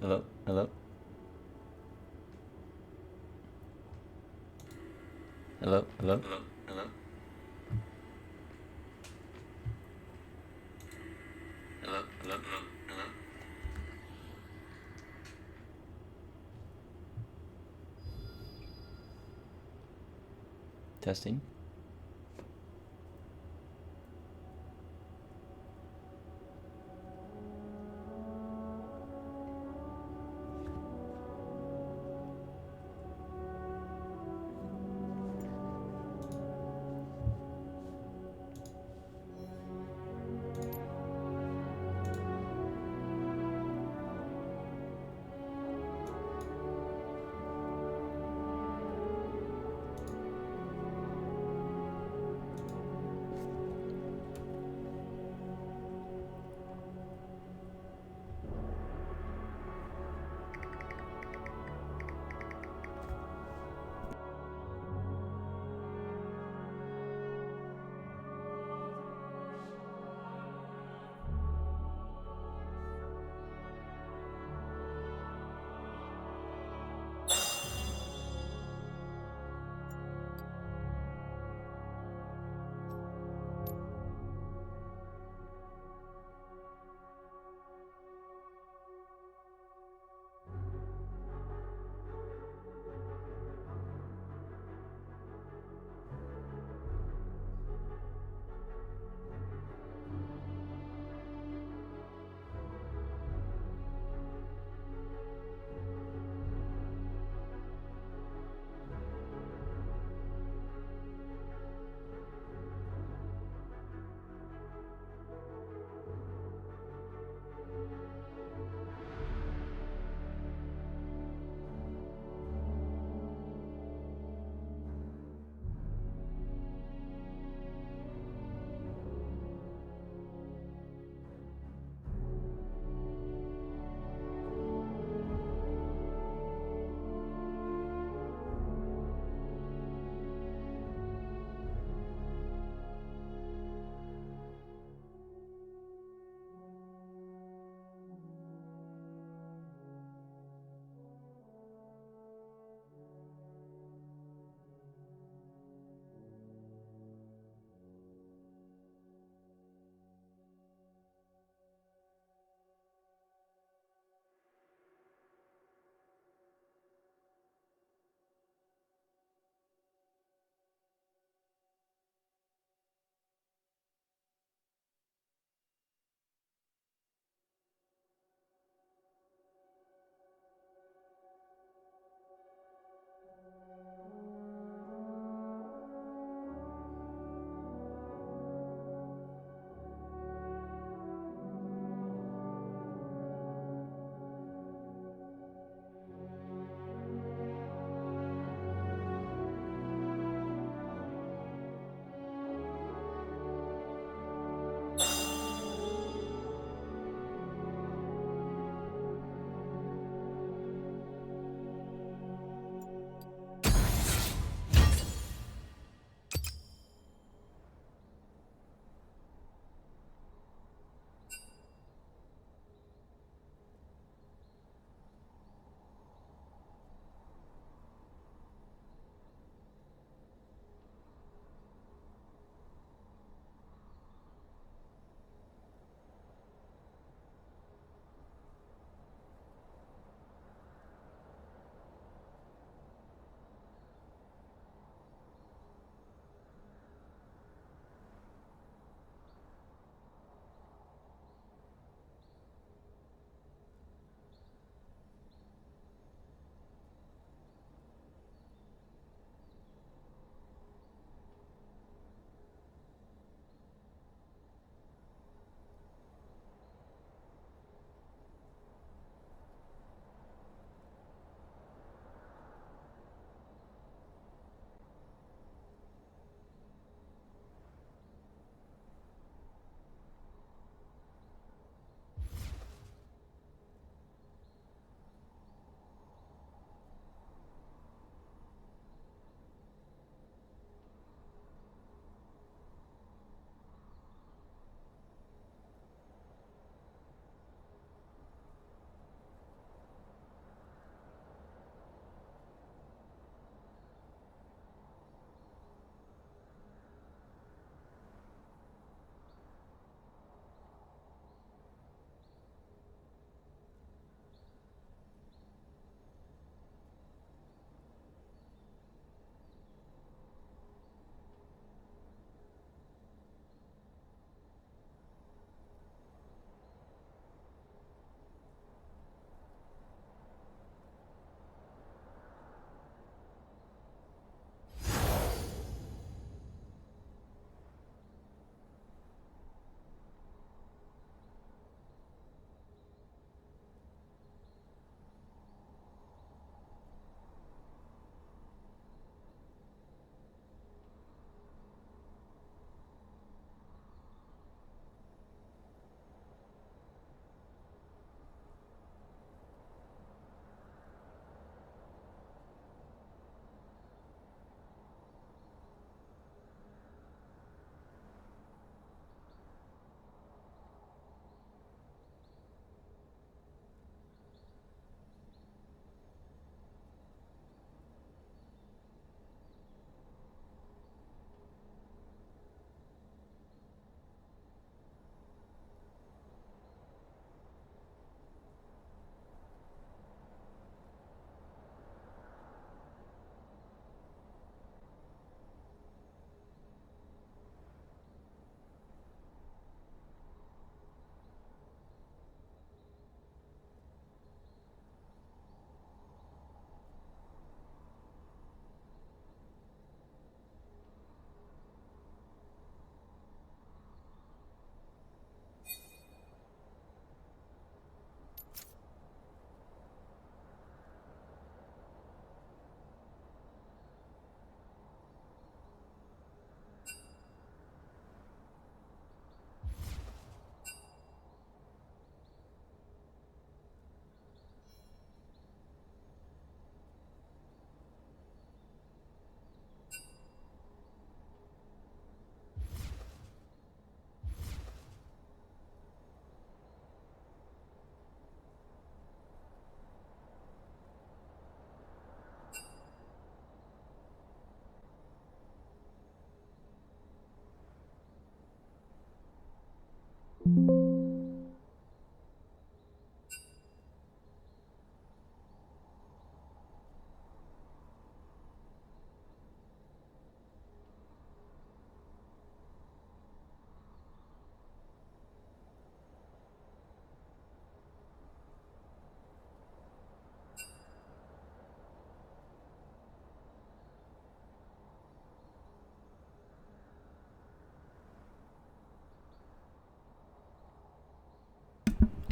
Hello? Hello? Hello? Hello? Testing.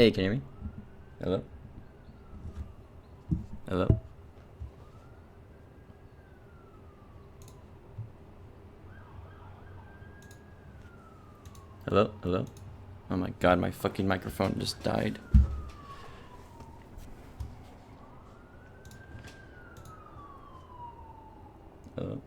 Hey, can you hear me? Hello? Hello? Hello? Hello? Oh my god, my fucking microphone just died. Hello?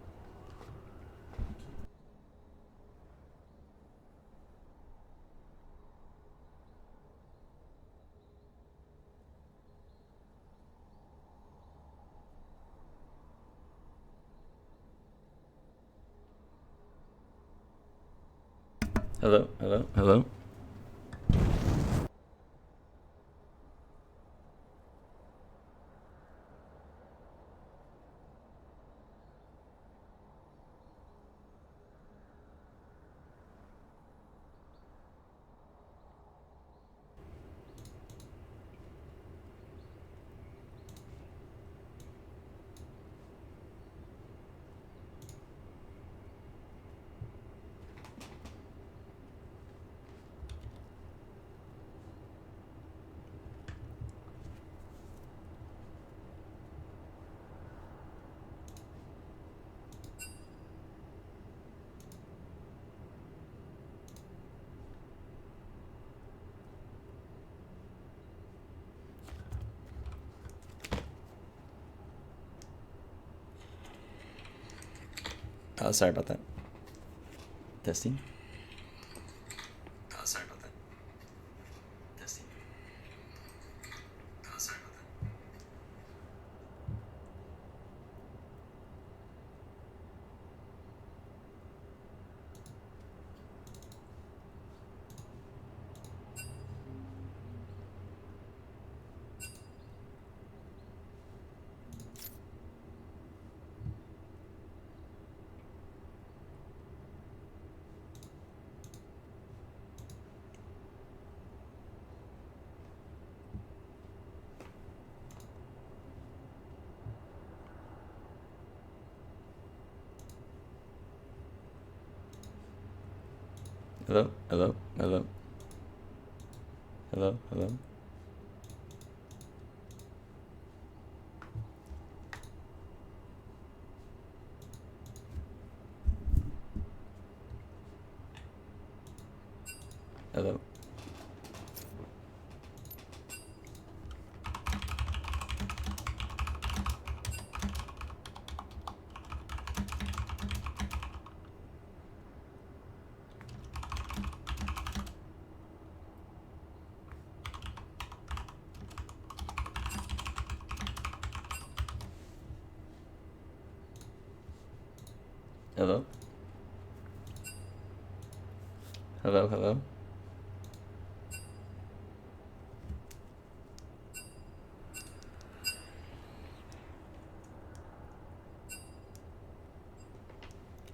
Hello? Hello? Hello? Oh, sorry about that. Testing? Oh, sorry about that. Testing? Oh, sorry about that. Hello? Hello? Hello? Hello? Hello? Hello? Hello? Hello? Hello?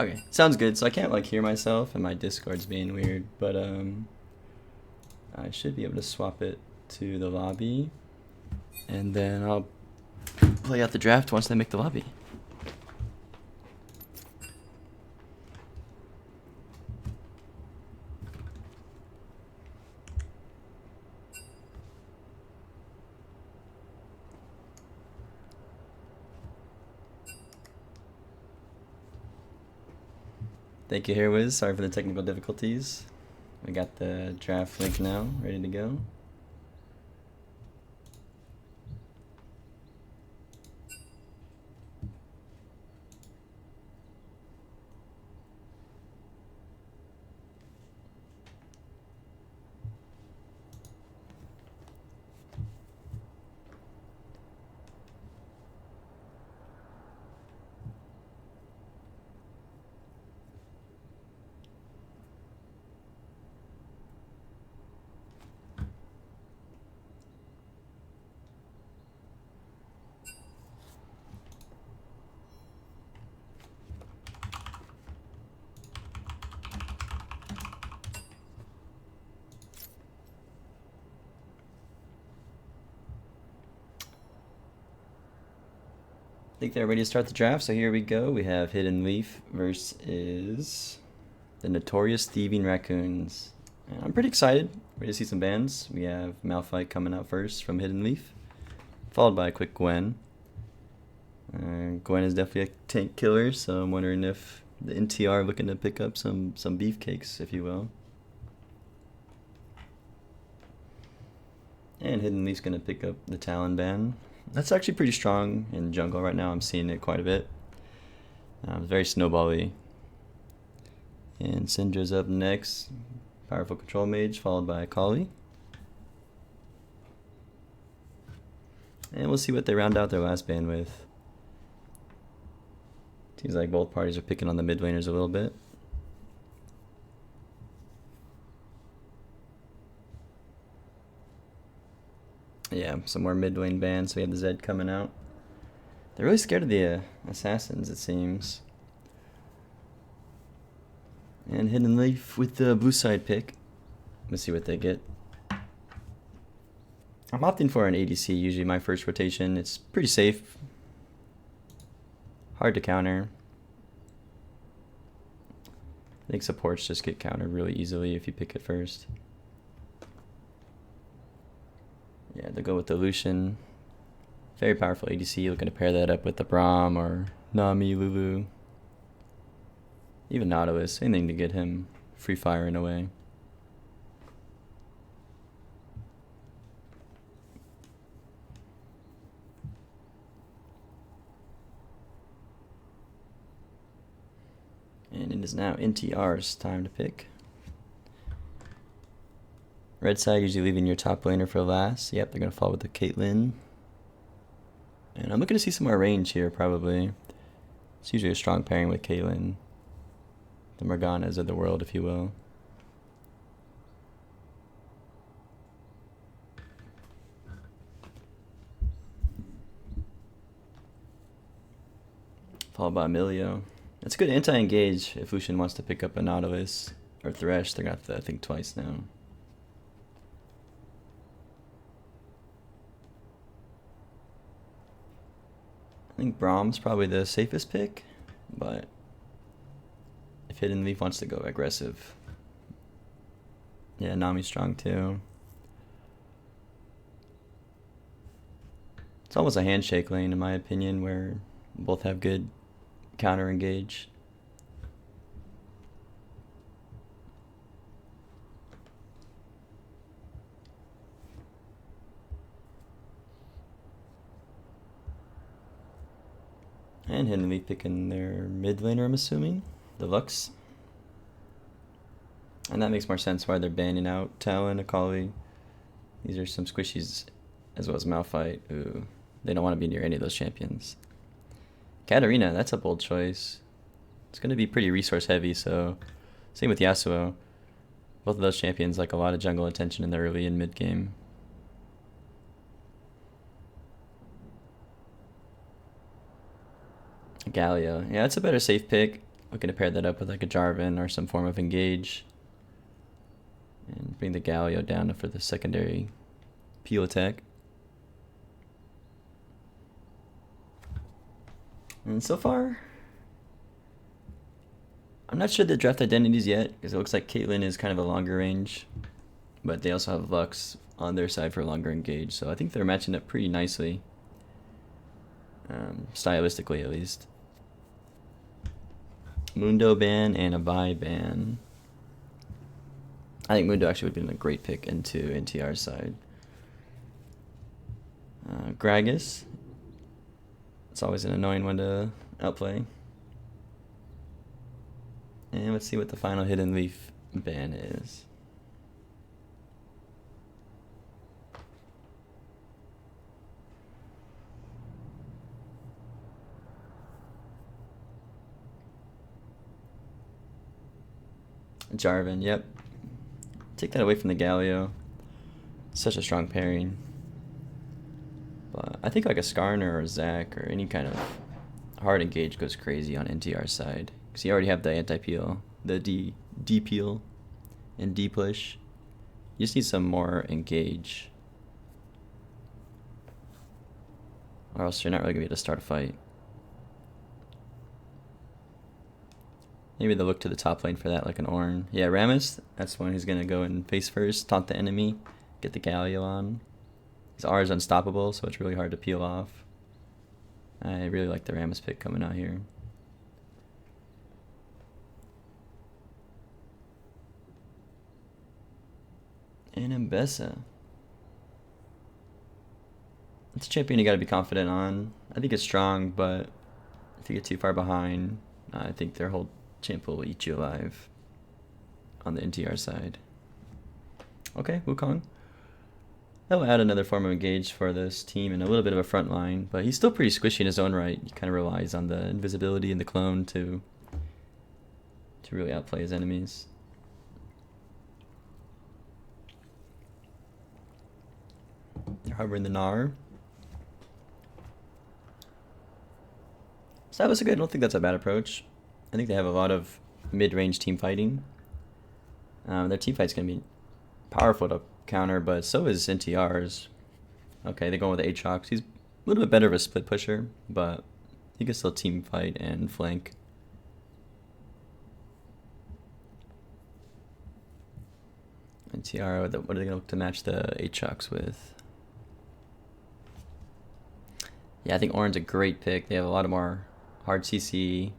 Okay, sounds good. So I can't like hear myself and my Discord's being weird, but I should be able to swap it to the lobby and then I'll play out the draft once they make the lobby. Thank you, Hairwiz. Sorry for the technical difficulties. We got the draft link now, ready to go. I think they're ready to start the draft, so here we go. We have Hidden Leaf versus the Notorious Thieving Raccoons. And I'm pretty excited. Ready to see some bans. We have Malphite coming out first from Hidden Leaf, followed by a quick Gwen. Gwen is definitely a tank killer, so I'm wondering if the NTR looking to pick up some beefcakes, if you will. And Hidden Leaf's going to pick up the Talon ban. That's actually pretty strong in jungle right now. I'm seeing it quite a bit. It's very snowbally. And Syndra's up next. Powerful control mage, followed by Kali. And we'll see what they round out their last ban with. Seems like both parties are picking on the mid laners a little bit. Yeah, some more mid lane bans. So we have the Zed coming out. They're really scared of the assassins, it seems. And Hidden Leaf with the blue side pick. Let's see what they get. I'm opting for an ADC, usually my first rotation. It's pretty safe. Hard to counter. I think supports just get countered really easily if you pick it first. Yeah, they'll go with the Lucian. Very powerful ADC. Looking to pair that up with the Braum or Nami, Lulu. Even Nautilus. Anything to get him free firing away. And it is now NTR's time to pick. Red side usually leaving your top laner for last. Yep, they're going to fall with the Caitlyn. And I'm looking to see some more range here, probably. It's usually a strong pairing with Caitlyn. The Morganas of the world, if you will. Followed by Emilio. It's a good anti-engage if Lucian wants to pick up a Nautilus or Thresh. They're going to have to think twice now. I think Braum's probably the safest pick, but if Hidden Leaf wants to go aggressive. Yeah, Nami's strong too. It's almost a handshake lane in my opinion, where both have good counter engage. And Hidden Leaf picking their mid laner, I'm assuming. The Lux. And that makes more sense why they're banning out Talon, Akali. These are some squishies, as well as Malphite. Ooh, they don't want to be near any of those champions. Katarina, that's a bold choice. It's going to be pretty resource heavy, so same with Yasuo. Both of those champions like a lot of jungle attention in the early and mid game. Galio, yeah, it's a better safe pick. Looking to pair that up with like a Jarvan or some form of engage. And bring the Galio down for the secondary peel attack. And so far, I'm not sure the draft identities yet, because it looks like Caitlyn is kind of a longer range, but they also have Lux on their side for longer engage, so I think they're matching up pretty nicely, stylistically at least. Mundo ban and a Vi ban. I think Mundo actually would have been a great pick into NTR's side. Gragas. It's always an annoying one to outplay. And let's see what the final Hidden Leaf ban is. Jarvan, yep. Take that away from the Galio. Such a strong pairing. But I think like a Skarner or a Zac or any kind of hard engage goes crazy on NTR's side. Because you already have the anti-peel, the D-peel, and D-push. You just need some more engage. Or else you're not really going to be able to start a fight. Maybe they'll look to the top lane for that, like an Ornn. Yeah, Rammus, that's one who's going to go and face first, taunt the enemy, get the Galio on. His R is unstoppable, so it's really hard to peel off. I really like the Rammus pick coming out here. And Mbessa. It's a champion you got to be confident on. I think it's strong, but if you get too far behind, I think their whole champ will eat you alive on the NTR side. Okay, Wukong. That will add another form of engage for this team and a little bit of a front line, but he's still pretty squishy in his own right. He kind of relies on the invisibility and the clone to really outplay his enemies. They're hovering the Gnar. So that was good. I don't think that's a bad approach. I think they have a lot of mid-range team fighting. Their team fight's going to be powerful to counter, but so is NTR's. Okay, they're going with Aatrox. He's a little bit better of a split pusher, but he can still team fight and flank. NTR, what are they going to look to match the Aatrox with? Yeah, I think Ornn's a great pick. They have a lot of more hard CC,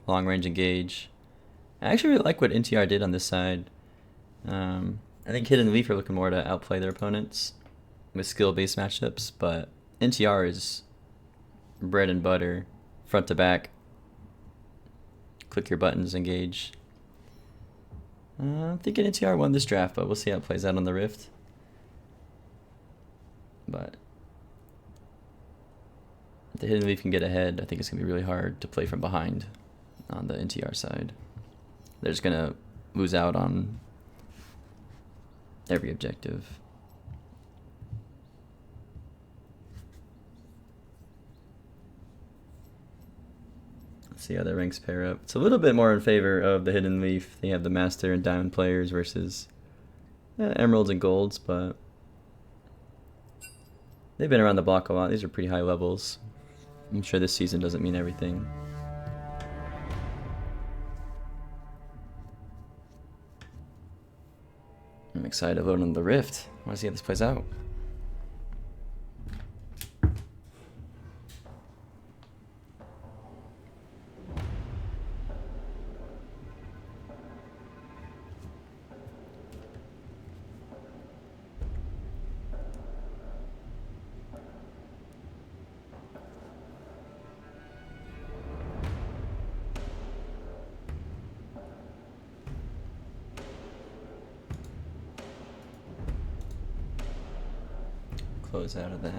long range engage. I actually really like what NTR did on this side. I think Hidden Leaf are looking more to outplay their opponents with skill-based matchups, but NTR is bread and butter, front to back. Click your buttons, engage. I'm thinking NTR won this draft, but we'll see how it plays out on the Rift. But if the Hidden Leaf can get ahead, I think it's going to be really hard to play from behind on the NTR side. They're just going to lose out on every objective. Let's see how their ranks pair up. It's a little bit more in favor of the Hidden Leaf. They have the Master and Diamond players versus Emeralds and Golds, but they've been around the block a lot. These are pretty high levels. I'm sure this season doesn't mean everything. I'm excited to vote on the Rift. I want to see how this plays out. Close out of that.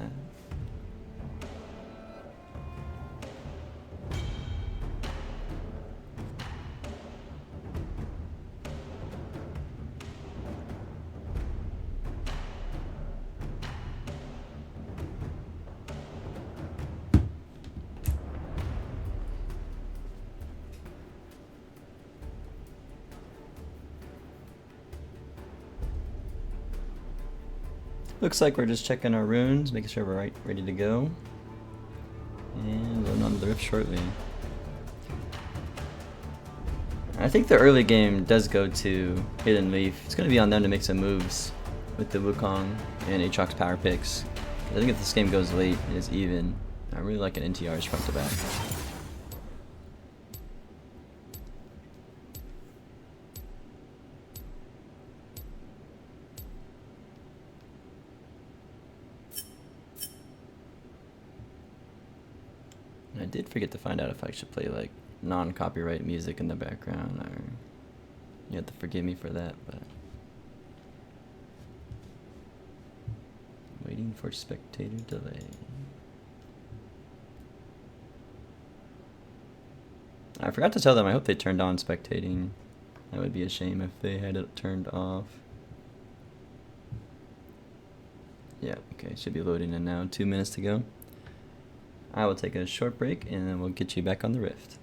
Looks like we're just checking our runes, making sure we're ready to go. And loading on to the Rift shortly. I think the early game does go to Hidden Leaf. It's going to be on them to make some moves with the Wukong and Aatrox power picks. I think if this game goes late, it is even. I really like an NTR's front to back. I did forget to find out if I should play like non-copyright music in the background, or you have to forgive me for that, but waiting for spectator delay. I forgot to tell them I hope they turned on spectating. That would be a shame if they had it turned off. Yeah, okay, should be loading in now. 2 minutes to go. I will take a short break and then we'll get you back on the Rift.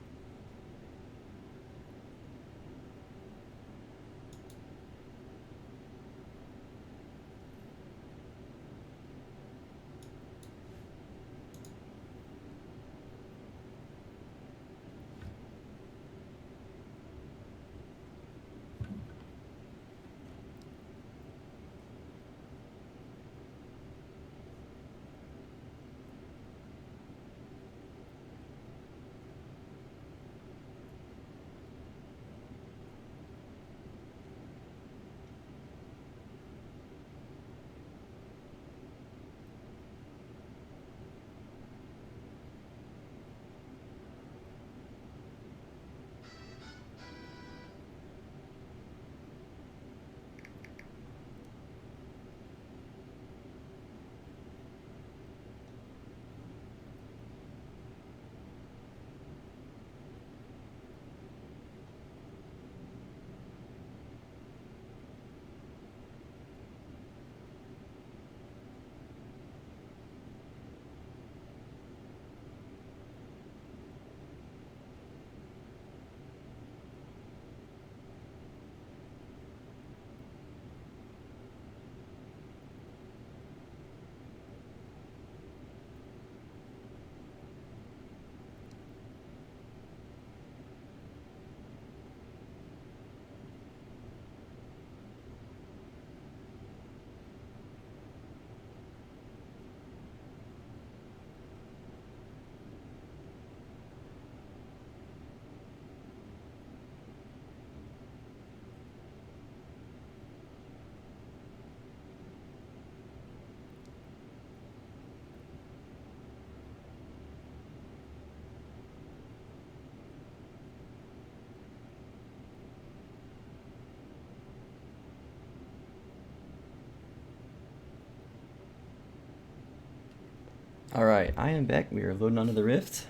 Alright, I am back. We are loading onto the Rift.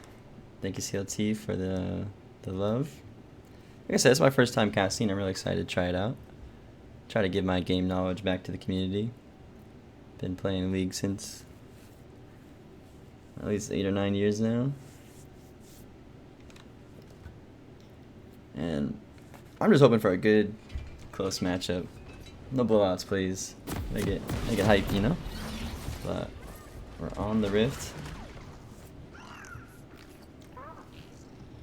Thank you, CLT, for the love. Like I said, it's my first time casting. I'm really excited to try it out. Try to give my game knowledge back to the community. Been playing League since at least 8 or 9 years now. And I'm just hoping for a good, close matchup. No blowouts, please. Make it hype, you know? But we're on the Rift.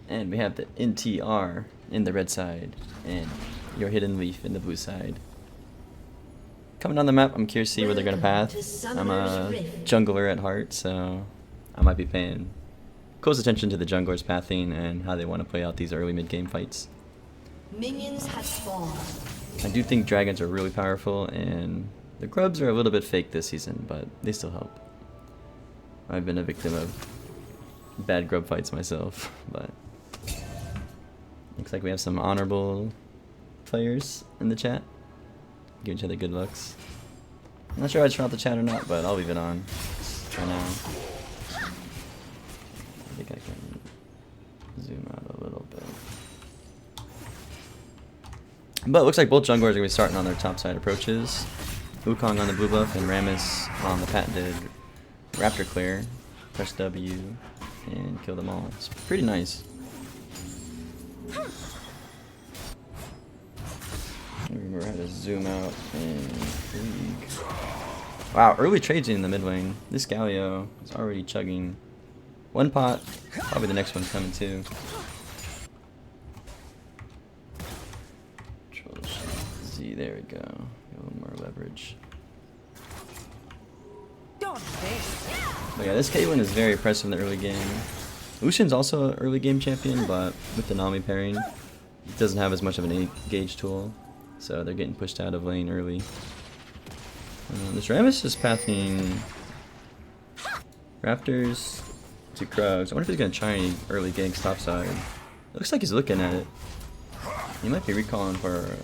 And we have the NTR in the red side and your hidden leaf in the blue side. Coming on the map, I'm curious to see where they're gonna path. I'm a jungler at heart, so I might be paying close attention to the jungler's pathing and how they want to play out these early mid-game fights. Minions have spawned. I do think dragons are really powerful, and the grubs are a little bit fake this season, but they still help. I've been a victim of bad grub fights myself, but looks like we have some honorable players in the chat. Give each other good looks. I'm not sure I'd turn off the chat or not, but I'll leave it on for now. I think I can zoom out a little bit. But it looks like both junglers are going to be starting on their top side approaches. Wukong on the blue buff and Rammus on the patented Raptor clear. Press W and kill them all. It's pretty nice. Remember how to zoom out and League. Wow, early trades in the mid lane. This Galio is already chugging one pot. Probably the next one's coming too. Control Z, there we go. A little more leverage. But yeah, this Caitlyn is very impressive in the early game. Lucian's also an early game champion, but with the Nami pairing, it doesn't have as much of an engage tool. So they're getting pushed out of lane early. This Rammus is pathing Raptors to Krugs. I wonder if he's going to try any early ganks topside. Looks like he's looking at it. He might be recalling for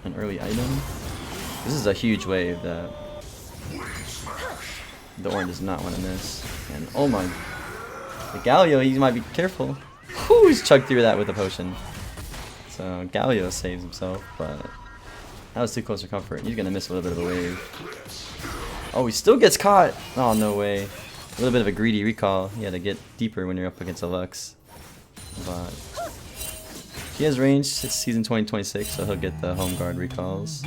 an early item. This is a huge wave that the Orange does not want to miss. And oh my, the Galio, he might be careful. Whew, he's chugged through that with a potion. So Galio saves himself, but that was too close for comfort. He's gonna miss a little bit of a wave. Oh, he still gets caught. Oh, no way. A little bit of a greedy recall. He had to get deeper when you're up against a Lux. But he has range. It's season 2026, so he'll get the home guard recalls.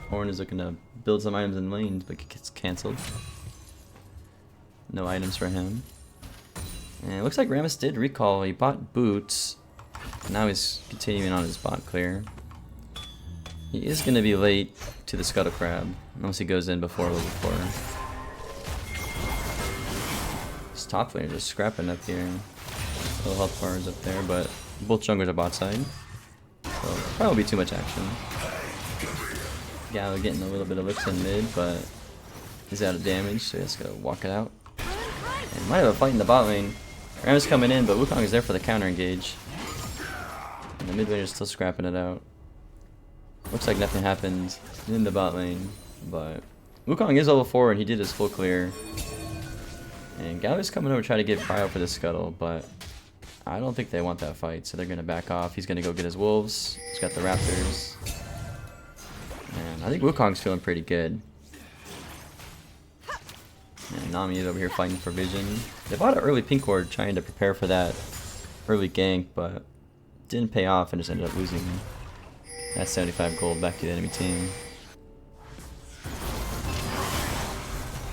Horn is looking to build some items in lanes, but gets cancelled. No items for him. And it looks like Rammus did recall. He bought boots. Now he's continuing on his bot clear. He is going to be late to the Scuttle Crab, unless he goes in before level 4. His top laner just scrapping up here. Little health bars up there, but both junglers are bot side. So probably be too much action. Gallo getting a little bit of licks in mid, but he's out of damage, so he has to go walk it out. And might have a fight in the bot lane. Ram's coming in, but Wukong is there for the counter engage. And the mid laner is still scrapping it out. Looks like nothing happened in the bot lane, but Wukong is level 4 and he did his full clear. And Galio's coming over to try to get cryo for the Scuttle, but I don't think they want that fight, so they're going to back off. He's going to go get his wolves. He's got the Raptors. And I think Wukong's feeling pretty good. And Nami is over here fighting for vision. They bought an early pink ward trying to prepare for that early gank, but didn't pay off and just ended up losing. That's 75 gold back to the enemy team.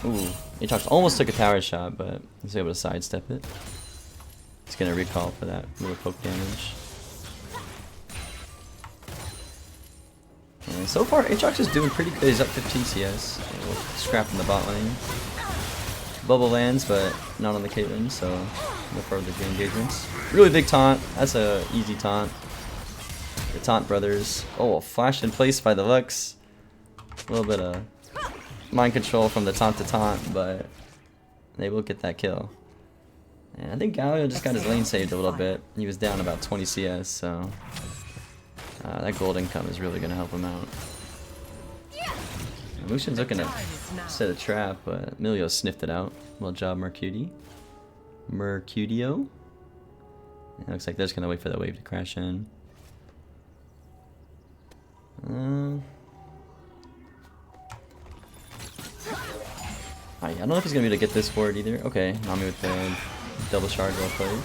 Ooh, Aatrox almost took a tower shot, but was able to sidestep it. He's gonna recall for that little poke damage. And so far, Aatrox is doing pretty good. He's up 15 CS. Scrap in the bot lane. Bubble lands, but not on the Caitlyn, so no further engagements. Really big taunt. That's a easy taunt. The Taunt brothers. Oh, flash in place by the Lux. A little bit of mind control from the taunt to taunt, but they will get that kill. And I think Galio just got his lane saved a little bit. He was down about 20 CS, so that gold income is really going to help him out. Lucian's looking to set a trap, but Emilio sniffed it out. Well job, Mercutio. It looks like they're just gonna wait for the wave to crash in. Oh, yeah, I don't know if he's gonna be able to get this board either. Okay, Nami with the double shard, well played.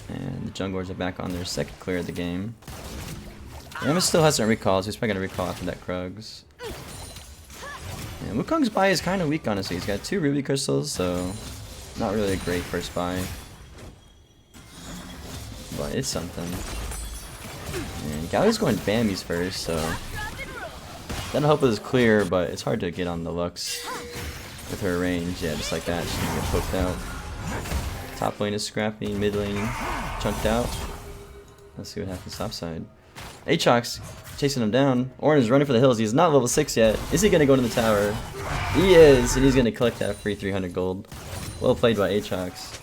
And the junglers are back on their second clear of the game. Rammus still hasn't recalled, so he's probably gonna recall after that Krugs. And Wukong's buy is kind of weak, honestly. He's got 2 ruby crystals, so not really a great first buy. But it's something. And Galio's going Bambies first, so that'll help with his clear, but it's hard to get on the Lux with her range. Yeah, just like that, she's gonna get poked out. Top lane is scrappy, mid lane chunked out. Let's see what happens top side. Aatrox chasing him down. Ornn is running for the hills. He's not level 6 yet. Is he going to go to the tower? He is, and he's going to collect that free 300 gold. Well played by Aatrox.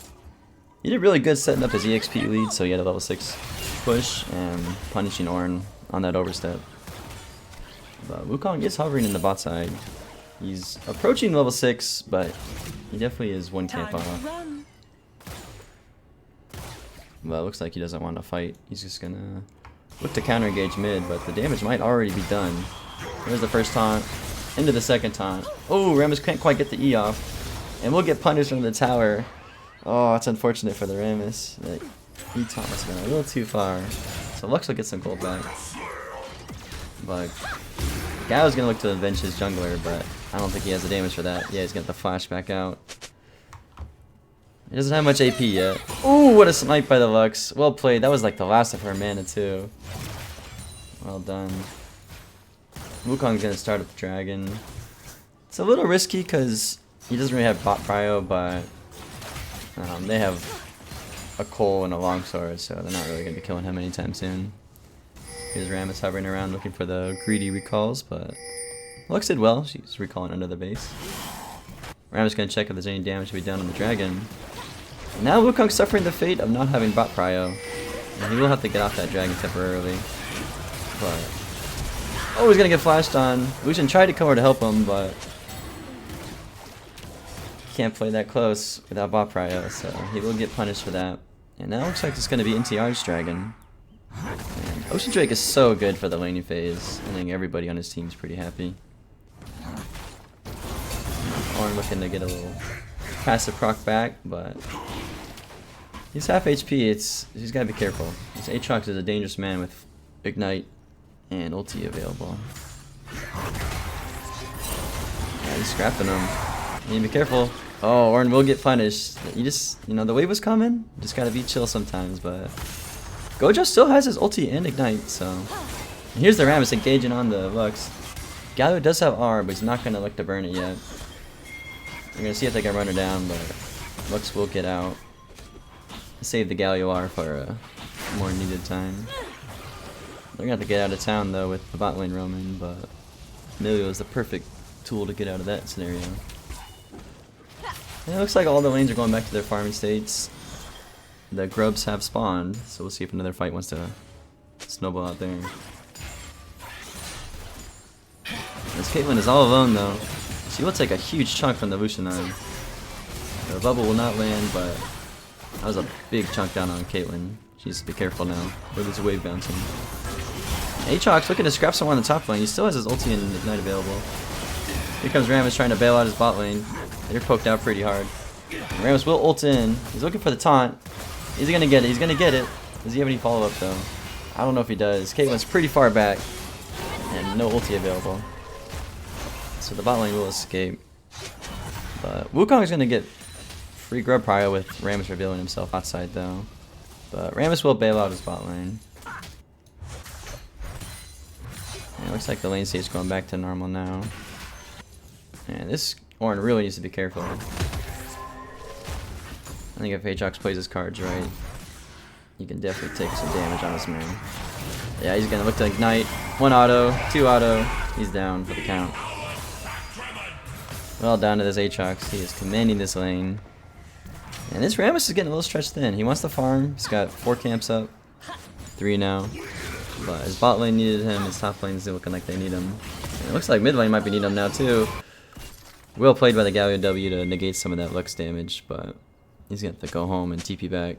He did really good setting up his EXP lead, so he had a level 6 push and punishing Ornn on that overstep. But Wukong is hovering in the bot side. He's approaching level 6, but he definitely is one camp off. Well, it looks like he doesn't want to fight. He's just going to look to counter engage mid, but the damage might already be done. There's the first taunt, into the second taunt. Oh, Rammus can't quite get the E off, and we'll get punished from the tower. Oh, it's unfortunate for the Rammus. The E taunt must have been a little too far. So Lux will get some gold back. But Gao's gonna look to avenge his jungler, but I don't think he has the damage for that. Yeah, he's got the flash back out. He doesn't have much AP yet. Ooh, what a snipe by the Lux. Well played. That was like the last of her mana too. Well done. Wukong's gonna start with the dragon. It's a little risky because he doesn't really have bot prio, but they have a Cole and a longsword, so they're not really gonna be killing him anytime soon. Here's Rammus hovering around looking for the greedy recalls, but Lux did well. She's recalling under the base. Rammus gonna check if there's any damage to be done on the dragon. And now Wukong's suffering the fate of not having bot prio. And he will have to get off that dragon temporarily. But oh, he's gonna get flashed on. Lucian tried to come over to help him, but can't play that close without bot prio, so he will get punished for that. And now it looks like it's gonna be NTR's dragon. And Ocean Drake is so good for the laning phase. I think everybody on his team is pretty happy. Ornn looking to get a little passive proc back, but he's half HP. He's gotta be careful. This Aatrox is a dangerous man with Ignite and ulti available. Yeah, he's scrapping him. You need to be careful. Oh, Ornn will get punished. You know, the wave was coming. Just gotta be chill sometimes, but Gojo still has his ulti and Ignite, so. And here's the Rammus engaging on the Lux. Galio does have R, but he's not gonna look to burn it yet. We're gonna see if they can run her down, but Lux will get out. Save the Galio R for a more needed time. They're gonna have to get out of town though with the bot lane roaming, but Emilio is the perfect tool to get out of that scenario. And it looks like all the lanes are going back to their farming states. The grubs have spawned, so we'll see if another fight wants to snowball out there. This Caitlyn is all alone though. She will take a huge chunk from the Lucianine. The bubble will not land, but that was a big chunk down on Caitlyn. She needs to be careful now. Where there's a wave bouncing. Aatrox looking to scrap someone on the top lane. He still has his ulti and Ignite available. Here comes Rammus trying to bail out his bot lane. They're poked out pretty hard. And Rammus will ult in. He's looking for the taunt. Is he gonna get it? He's gonna get it. Does he have any follow-up though? I don't know if he does. Caitlyn's pretty far back. And no ulti available. So the bot lane will escape. But Wukong's gonna get free grub prio with Rammus revealing himself outside though. But Rammus will bail out his bot lane. And it looks like the lane state's going back to normal now. And this Ornn really needs to be careful. I think if Aatrox plays his cards right, he can definitely take some damage on this man. Yeah, he's gonna look to Ignite. 1 auto, 2 auto. He's down for the count. Well down to this Aatrox. He is commanding this lane. And this Rammus is getting a little stretched thin. He wants to farm. He's got 4 camps up. 3 now. But his bot lane needed him, his top lane's looking like they need him. And it looks like mid lane might be needing him now too. Well played by the Galio W to negate some of that Lux damage, but he's gonna have to go home and TP back.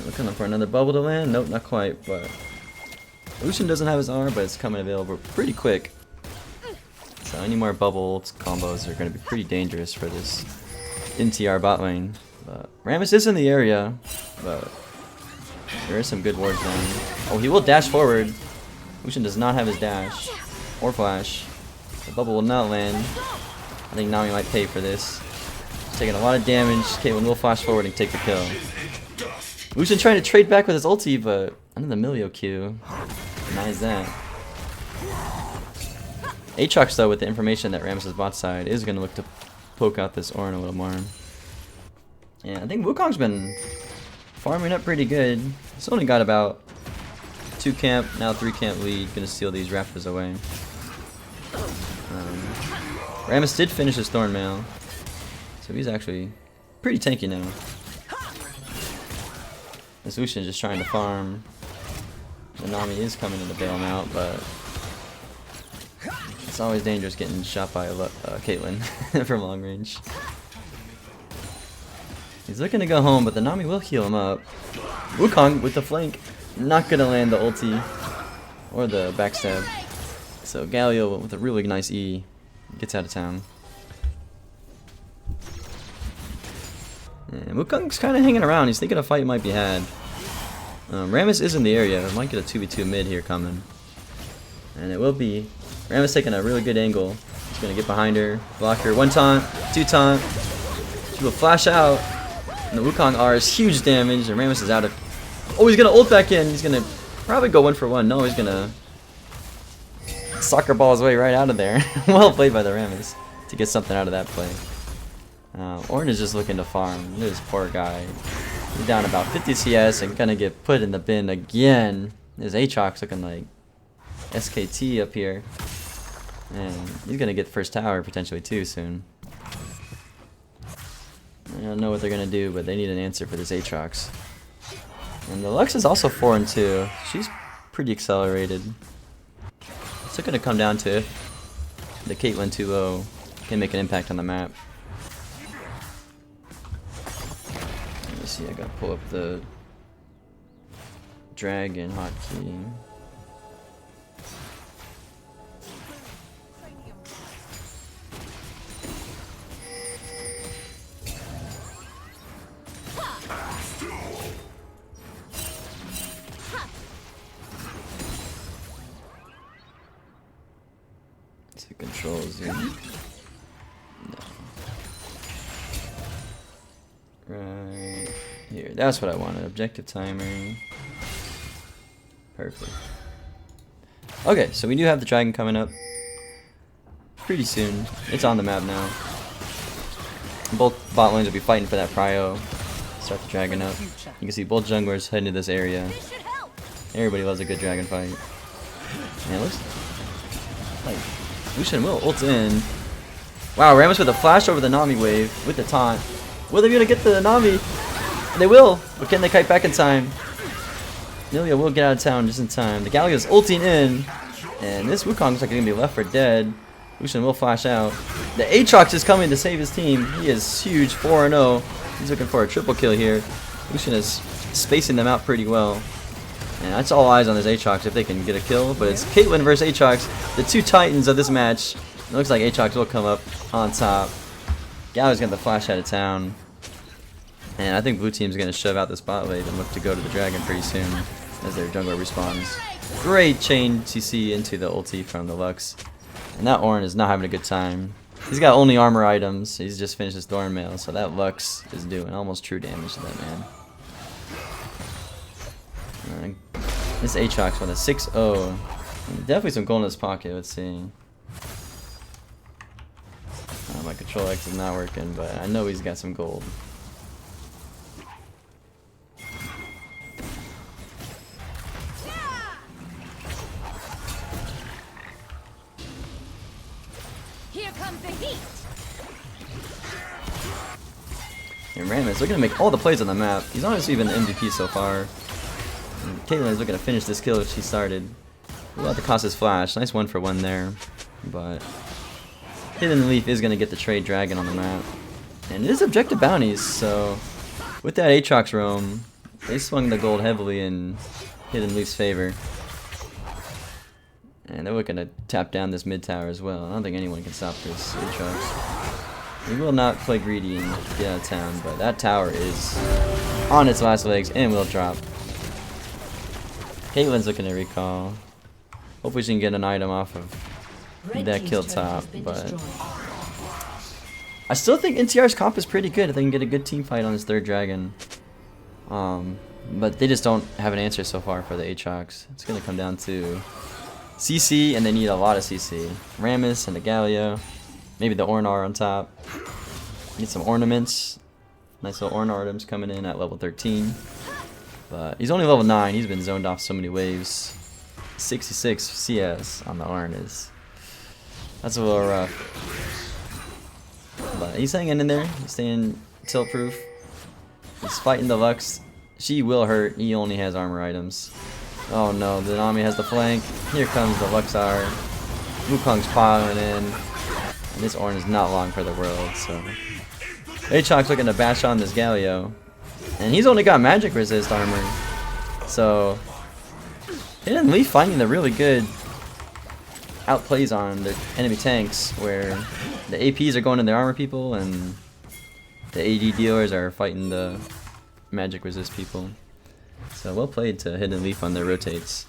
Looking for another bubble to land? Nope, not quite, but Lucian doesn't have his R, but it's coming available pretty quick. So any more bubble combos are going to be pretty dangerous for this NTR bot lane. But Rammus is in the area, but there is some good wards down. Oh, he will dash forward. Lucian does not have his dash or flash. The bubble will not land. I think Nami might pay for this. He's taking a lot of damage. Caitlyn will flash forward and take the kill. Lucian trying to trade back with his ulti, but under the Milio Q denies that. Aatrox though, with the information that Rammus' bot side, is going to look to poke out this Ornn a little more. Yeah, I think Wukong's been farming up pretty good. He's only got about 2 camp, now 3 camp lead. Gonna steal these Raptors away. Rammus did finish his Thornmail, so he's actually pretty tanky now. This Lucian is just trying to farm. The Nami is coming in to bail him out, but it's always dangerous getting shot by Caitlyn from long range. He's looking to go home, but the Nami will heal him up. Wukong with the flank, not gonna land the ulti or the backstab. So Galio with a really nice E gets out of town. And Wukong's kind of hanging around. He's thinking a fight might be had. Rammus is in the area. Might get a 2v2 mid here coming. And it will be Rammus taking a really good angle. He's going to get behind her, block her. 1 taunt, 2 taunt. She will flash out. And the Wukong R is huge damage. And Rammus is out of... Oh, he's going to ult back in. He's going to probably go 1 for 1. No, he's going to soccer ball his way right out of there. Well played by the Rammus to get something out of that play. Ornn is just looking to farm. This poor guy. He's down about 50 CS and gonna get put in the bin again. There's Aatrox looking like SKT up here. And he's gonna get first tower potentially too soon. I don't know what they're gonna do, but they need an answer for this Aatrox. And the Lux is also 4 and 2. She's pretty accelerated. It's gonna come down to if the Caitlyn 2-0 can make an impact on the map. See, I gotta pull up the dragon hotkey. To control zoom. Right here. That's what I wanted. Objective timer. Perfect. Okay, so we do have the dragon coming up pretty soon. It's on the map now. Both bot lanes will be fighting for that prio. Start the dragon up. You can see both junglers heading to this area. Everybody loves a good dragon fight. And it looks like Lucian will ult in. Wow, Rammus with a flash over the Nami wave with the taunt. Will they be able to get the Nami? They will, but can they kite back in time? Nilia will get out of town just in time. The Galio's ulting in, and this Wukong looks like he's gonna be left for dead. Lucian will flash out. The Aatrox is coming to save his team. He is huge, 4-0. He's looking for a triple kill here. Lucian is spacing them out pretty well. And that's all eyes on this Aatrox if they can get a kill. But it's Caitlyn versus Aatrox, the 2 titans of this match. It looks like Aatrox will come up on top. Galio's got the flash out of town. And I think blue team's going to shove out this bot lane and look to go to the dragon pretty soon as their jungler respawns. Great chain CC into the ulti from the Lux. And that Ornn is not having a good time. He's got only armor items. He's just finished his Thornmail, so that Lux is doing almost true damage to that man. This Aatrox with a 6-0. Definitely some gold in his pocket, let's see. My control X is not working, but I know he's got some gold. And Rammus looking to make all the plays on the map. He's honestly been the MVP so far. And Caitlyn is looking to finish this kill she started. We'll have to cost his flash. Nice 1-for-1 there. But Hidden Leaf is going to get the trade dragon on the map. And it is objective bounties, so with that Aatrox roam, they swung the gold heavily in Hidden Leaf's favor. And they're looking to tap down this mid tower as well. I don't think anyone can stop this Aatrox. He will not play greedy and get out of town, but that tower is on its last legs and will drop. Caitlyn's looking to recall. Hopefully she can get an item off of that kill top, but I still think NTR's comp is pretty good if they can get a good team fight on this third dragon. But they just don't have an answer so far for the Aatrox. It's going to come down to CC, and they need a lot of CC. Rammus and the Galio. Maybe the Ornar on top. Need some ornaments. Nice little Ornar items coming in at level 13. But he's only level 9. He's been zoned off so many waves. 66 CS on the Orn is... That's a little rough. But he's hanging in there. He's staying tilt proof. He's fighting the Lux. She will hurt. He only has armor items. Oh no, the Nami has the flank. Here comes the Luxar. Wukong's piling in. And this Orn is not long for the world, so... Aatrox looking to bash on this Galio. And he's only got magic resist armor. So... Hidden Leaf finding the really good outplays on the enemy tanks, where the APs are going to their armor people and the AD dealers are fighting the magic resist people. So well played to Hidden Leaf on their rotates.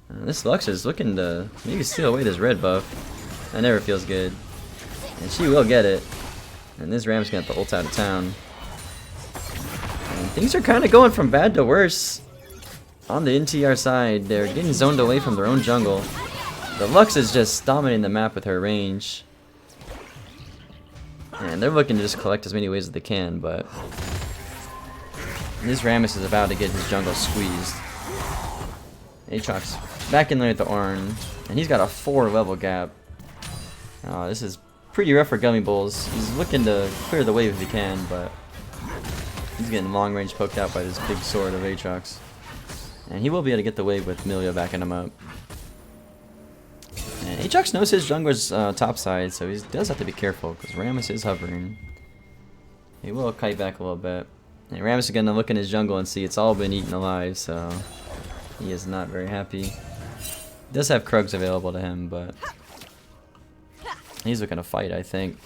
This Lux is looking to maybe steal away this red buff. That never feels good. And she will get it. And this Ram's gonna have to ult out of town. And things are kind of going from bad to worse. On the NTR side, they're getting zoned away from their own jungle. The Lux is just dominating the map with her range. And they're looking to just collect as many waves as they can, but this Rammus is about to get his jungle squeezed. Aatrox back in there with the Orn, and he's got a 4 level gap. Oh, this is pretty rough for Gummy Bulls. He's looking to clear the wave if he can, but he's getting long range poked out by this big sword of Aatrox. And he will be able to get the wave with Milio backing him up. And Aatrox knows his jungler's top side, so he does have to be careful, because Rammus is hovering. He will kite back a little bit. And Rammus is going to look in his jungle and see it's all been eaten alive, so he is not very happy. He does have Krugs available to him, but he's looking to fight, I think.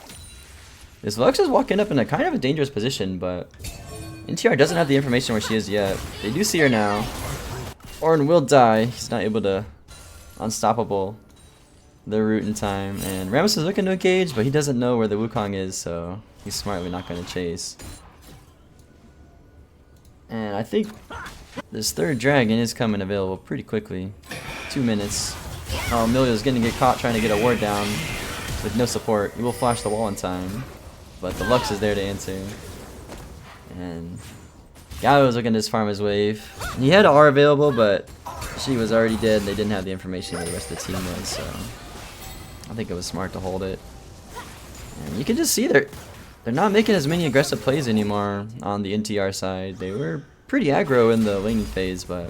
This Lux is walking up in a kind of a dangerous position, but NTR doesn't have the information where she is yet. They do see her now. Orn will die. He's not able to unstoppable the root in time. And Rammus is looking to engage, but he doesn't know where the Wukong is, so he's smartly not going to chase. And I think this third dragon is coming available pretty quickly. 2 minutes. Oh, Milio's going to get caught trying to get a ward down with no support. He will flash the wall in time, but the Lux is there to answer. And Galio was looking to just farm his wave. He had an R available, but she was already dead. They didn't have the information where the rest of the team was, so I think it was smart to hold it. And you can just see they're not making as many aggressive plays anymore on the NTR side. They were pretty aggro in the laning phase, but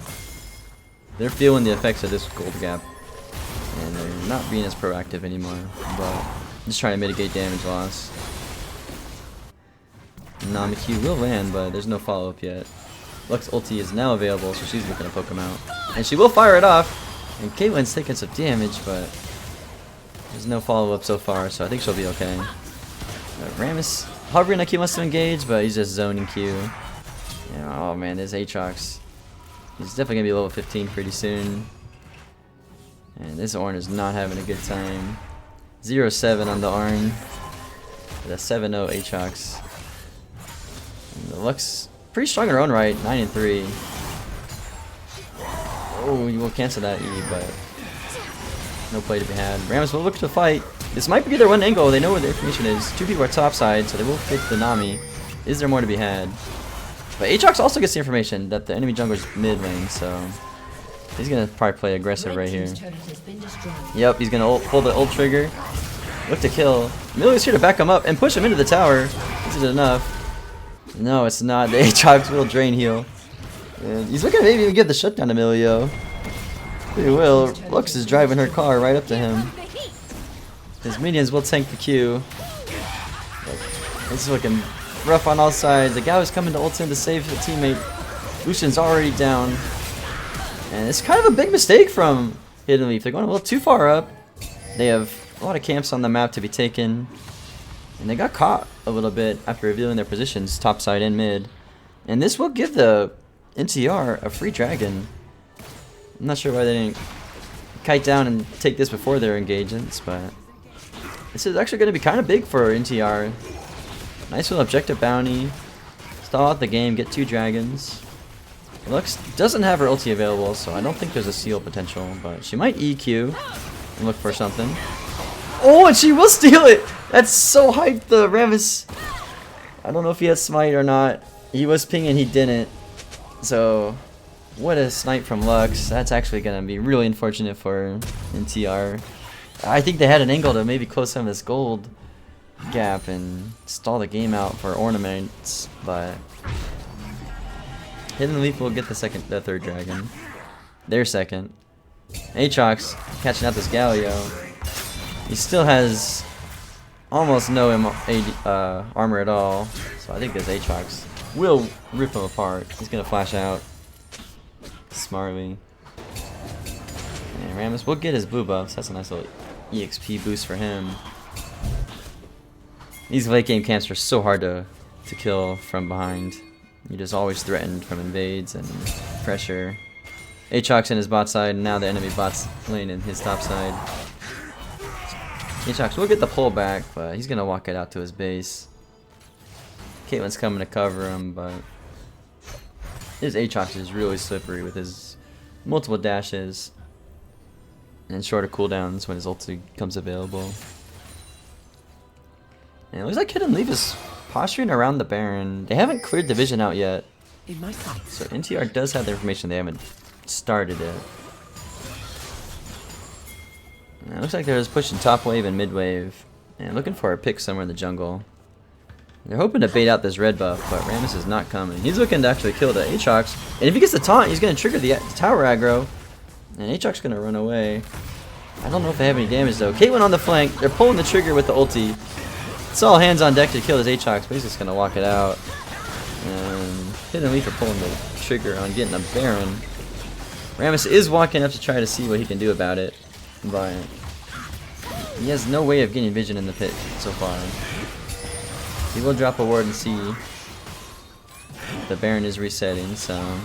they're feeling the effects of this gold gap. And they're not being as proactive anymore, but just trying to mitigate damage loss. Nami Q will land, but there's no follow-up yet. Lux ulti is now available, so she's looking to poke him out. And she will fire it off! And Caitlyn's taking some damage, but there's no follow-up so far, so I think she'll be okay. Rammus hovering like he wants to engage, but he's just zoning Q. Yeah, oh man, there's Aatrox. He's definitely going to be level 15 pretty soon. And this Orn is not having a good time. 0-7 on the Orn. With a 7-0 Aatrox. And the Lux pretty strong in her own right, 9-3. Oh, you will cancel that E, but no play to be had. Rammus will look to fight. This might be their one angle. They know where the information is. 2 people are topside, so they will pick the Nami. Is there more to be had? But Aatrox also gets the information that the enemy jungler's mid lane, so he's gonna probably play aggressive right here. Yep, he's gonna pull the ult trigger. Look to kill. Milio's here to back him up and push him into the tower. Is it enough? No, it's not. The Aatrox will drain heal. And he's looking to maybe even give the shutdown to Emilio. He will. Lux is driving her car right up to him. His minions will tank the Q. It's looking rough on all sides. The Galio's coming to ult in to save a teammate. Lucian's already down. And it's kind of a big mistake from Hidden Leaf. They're going a little too far up. They have a lot of camps on the map to be taken. And they got caught a little bit after revealing their positions, topside and mid. And this will give the NTR a free dragon. I'm not sure why they didn't kite down and take this before their engagements, but this is actually going to be kind of big for NTR. Nice little objective bounty. Stall out the game, get 2 dragons. Lux doesn't have her ulti available, so I don't think there's a seal potential, but she might EQ and look for something. Oh, and she will steal it! That's so hyped, the Rammus. I don't know if he has smite or not. He was pinging, he didn't. So, what a snipe from Lux. That's actually going to be really unfortunate for NTR. I think they had an angle to maybe close some of this gold gap and stall the game out for ornaments, but Hidden Leaf will get the third dragon. Their second. Aatrox catching out this Galio. He still has almost no armor at all, so I think this Aatrox will rip him apart. He's gonna flash out smartly. And Rammus will get his blue buffs. That's a nice little EXP boost for him. These late game camps are so hard to kill from behind. You're just always threatened from invades and pressure. Aatrox in his bot side, and now the enemy bot's lane in his top side. Aatrox will get the pull back, but he's gonna walk it out to his base. Caitlyn's coming to cover him, but his Aatrox is really slippery with his multiple dashes and shorter cooldowns when his ulti comes available. And it looks like Hidden Leaf is posturing around the Baron. They haven't cleared the vision out yet, so NTR does have the information. They haven't started it. And it looks like they're just pushing top wave and mid wave and looking for a pick somewhere in the jungle. They're hoping to bait out this red buff, but Rammus is not coming. He's looking to actually kill the Aatrox, and if he gets the taunt, he's going to trigger the tower aggro, and Aatrox is going to run away. I don't know if they have any damage though. Caitlyn on the flank. They're pulling the trigger with the ulti. It's all hands on deck to kill this Aatrox, but he's just going to walk it out. And Hidden Leaf are pulling the trigger on getting a Baron. Rammus is walking up to try to see what he can do about it, but he has no way of getting vision in the pit so far. He will drop a ward and see the Baron is resetting, so a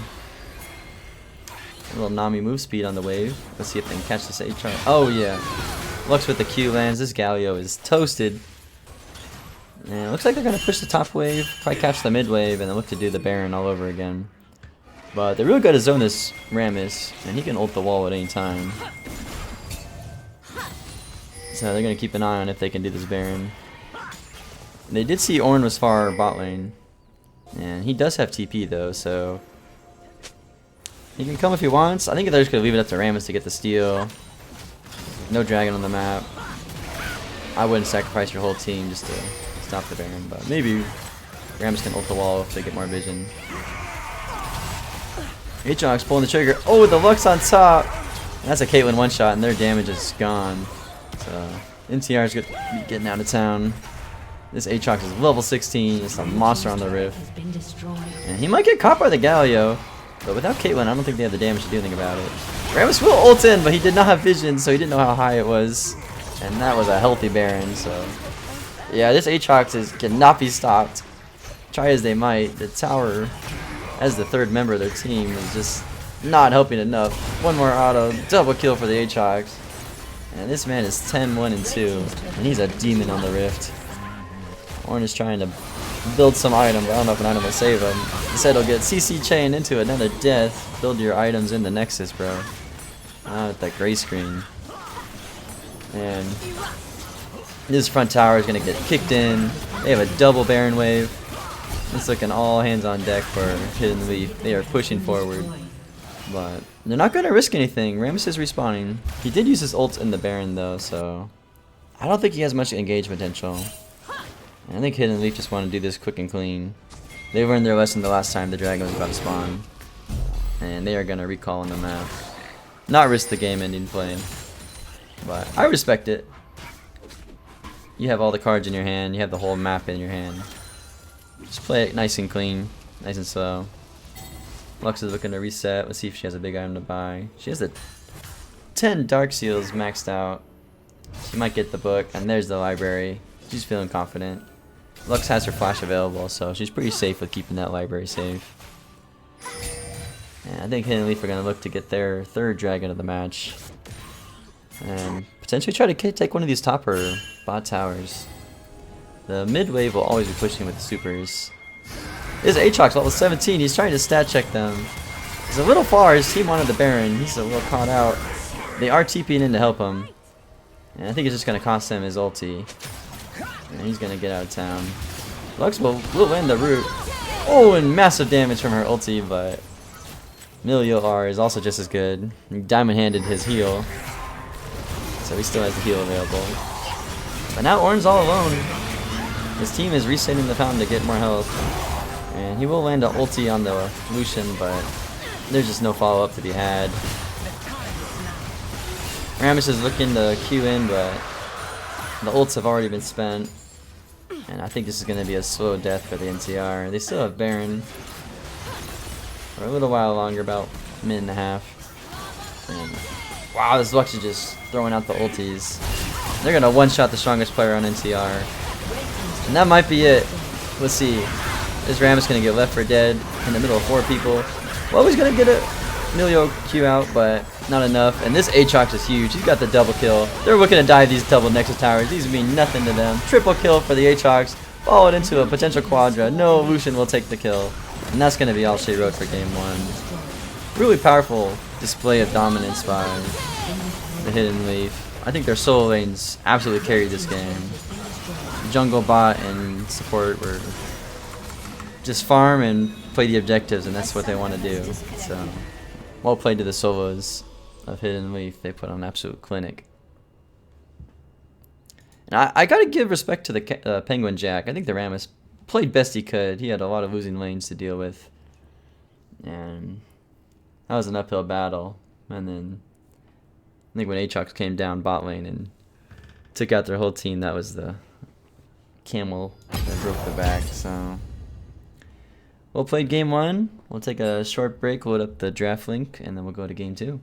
little Nami move speed on the wave. Let's see if they can catch this Aatrox. Oh yeah, Lux with the Q lands. This Galio is toasted. And it looks like they're going to push the top wave, probably catch the mid wave, and then look to do the Baron all over again. But they're really good to zone this Rammus, and he can ult the wall at any time. So they're going to keep an eye on if they can do this Baron. They did see Ornn was far bot lane, and he does have TP though, so he can come if he wants. I think they're just going to leave it up to Rammus to get the steal. No dragon on the map. I wouldn't sacrifice your whole team just to stop the Baron, but maybe Rammus can ult the wall if they get more vision. Aatrox pulling the trigger. Oh, the Lux on top! And that's a Caitlyn one shot, and their damage is gone. So NTR is getting out of town. This Aatrox is level 16, just a monster on the rift. And he might get caught by the Galio, but without Caitlyn, I don't think they have the damage to do anything about it. Rammus will ult in, but he did not have vision, so he didn't know how high it was. And that was a healthy Baron, so yeah, this Aatrox cannot be stopped. Try as they might, the tower, as the third member of their team, is just not helping enough. One more auto, double kill for the Aatrox. And this man is 10-1-2, and he's a demon on the rift. Ornn is trying to build some item, but I don't know if an item will save him. He said he'll get CC chained into another death. Build your items in the Nexus, bro. With that gray screen. And this front tower is going to get kicked in. They have a double Baron wave. It's looking all hands on deck for Hidden Leaf. They are pushing forward. But they're not going to risk anything. Rammus is respawning. He did use his ult in the Baron though, so I don't think he has much engage potential. I think Hidden Leaf just want to do this quick and clean. They learned their lesson the last time the dragon was about to spawn. And they are going to recall on the map. Not risk the game ending play. But I respect it. You have all the cards in your hand. You have the whole map in your hand. Just play it nice and clean. Nice and slow. Lux is looking to reset. Let's see if she has a big item to buy. She has the 10 Dark Seals maxed out. She might get the book. And there's the library. She's feeling confident. Lux has her flash available, so she's pretty safe with keeping that library safe. And I think Hidden Leaf are going to look to get their third dragon of the match. And potentially try to take one of these top or bot towers. The mid wave will always be pushing with the supers. This Aatrox level 17, he's trying to stat check them. He's a little far, his team wanted the Baron, he's a little caught out. They are TPing in to help him. And I think it's just going to cost him his ulti. And he's going to get out of town. Lux will win the root. Oh, and massive damage from her ulti, but Milio R is also just as good. Diamond handed his heal. So he still has the heal available. But now Ornn's all alone. His team is resetting the fountain to get more health. And he will land an ulti on the Lucian, but there's just no follow-up to be had. Rammus is looking to queue in, but the ults have already been spent. And I think this is going to be a slow death for the NCR. They still have Baron for a little while longer, about a minute and a half. And wow, this Lux is just throwing out the ultis. They're going to one-shot the strongest player on NCR. And that might be it. Let's see. Is Rammus going to get left for dead in the middle of 4 people? Well, he's going to get a Milio Q out, but not enough. And this Aatrox is huge. He's got the double kill. They're looking to dive these double Nexus towers. These mean nothing to them. Triple kill for the Aatrox. Followed into a potential Quadra. No, Lucian will take the kill. And that's going to be all she wrote for game 1. Really powerful display of dominance by the Hidden Leaf. I think their solo lanes absolutely carried this game. Jungle, bot, and support were just farm and play the objectives, and that's what they want to do. So, well played to the solos of Hidden Leaf. They put on an absolute clinic. And I gotta give respect to the Penguin Jack. I think the Rammus played best he could. He had a lot of losing lanes to deal with. And that was an uphill battle. And then I think when Aatrox came down bot lane and took out their whole team, that was the camel that broke the back. So, well played game 1. We'll take a short break, load up the draft link, and then we'll go to game 2.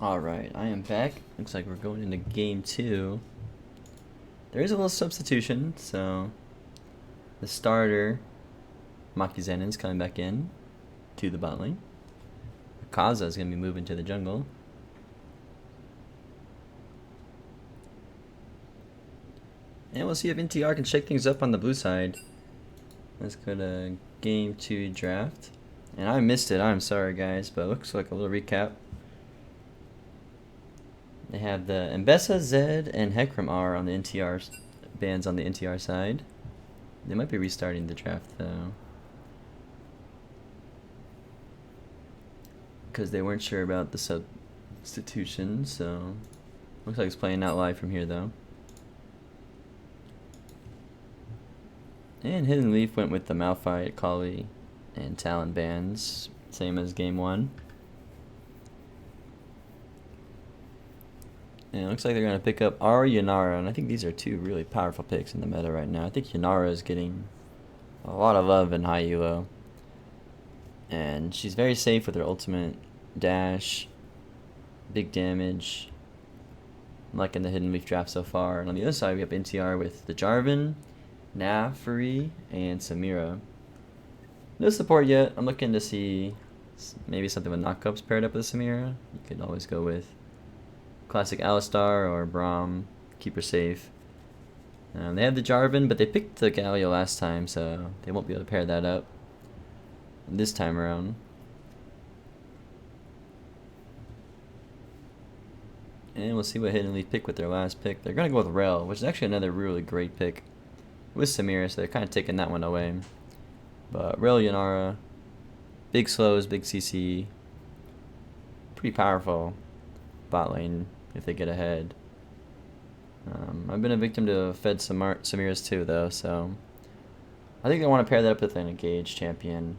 Alright, I am back. Looks like we're going into game 2. There is a little substitution, so the starter, Makizen, is coming back in to the bot lane. Kaza is going to be moving to the jungle. And we'll see if NTR can shake things up on the blue side. Let's go to game 2 draft. And I missed it, I'm sorry guys, but it looks like a little recap. They have the Mbessa, Zed, and Hecarim R on the NTR bands on the NTR side. They might be restarting the draft though, because they weren't sure about the substitution. So looks like it's playing out live from here though. And Hidden Leaf went with the Malphite, Kali, and Talon bands, same as game 1. And it looks like they're going to pick up our Yanara, and I think these are two really powerful picks in the meta right now. I think Yanara is getting a lot of love in high elo. And she's very safe with her ultimate dash, big damage, like in the Hidden Leaf draft so far. And on the other side, we have NTR with the Jarvan, Nafri, and Samira. No support yet. I'm looking to see maybe something with knockups paired up with Samira. You could always go with classic Alistar or Braum, keep her safe. They have the Jarvan, but they picked the Galio last time, so they won't be able to pair that up this time around. And we'll see what Hidden Leaf pick with their last pick. They're going to go with Rel, which is actually another really great pick with Samira, so they're kind of taking that one away. But Rel, Yanara, big slows, big CC, pretty powerful bot lane if they get ahead. I've been a victim to Fed Samira's too though, so I think I want to pair that up with an engaged champion.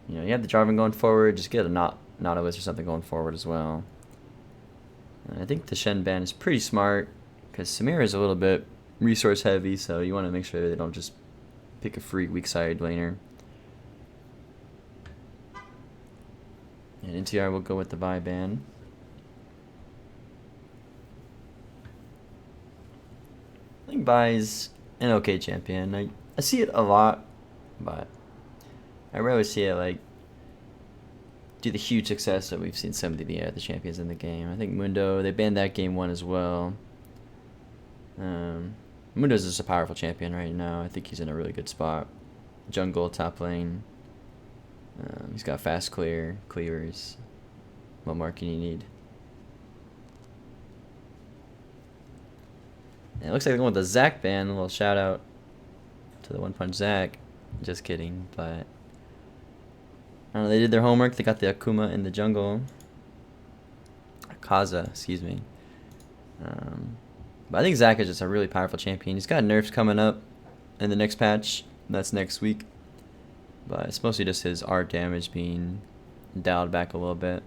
You know, you have the Jarvan going forward, just get a Nautilus or something going forward as well. And I think the Shen ban is pretty smart because Samira is a little bit resource heavy, so you want to make sure they don't just pick a free weak side laner. And NTR will go with the Vi ban. I think Vi's an okay champion. I see it a lot, but I rarely see it like do the huge success that we've seen some of the other champions in the game. I think Mundo, they banned that game 1 as well. Mundo's just a powerful champion right now. I think he's in a really good spot. Jungle, top lane. He's got fast cleavers. What more can you need? And it looks like they're going with the Zac ban. A little shout out to the One Punch Zac. Just kidding, but I don't know, they did their homework. They got the Akuma in the jungle. Kaza, excuse me. But I think Zac is just a really powerful champion. He's got nerfs coming up in the next patch. That's next week. But it's mostly just his art damage being dialed back a little bit.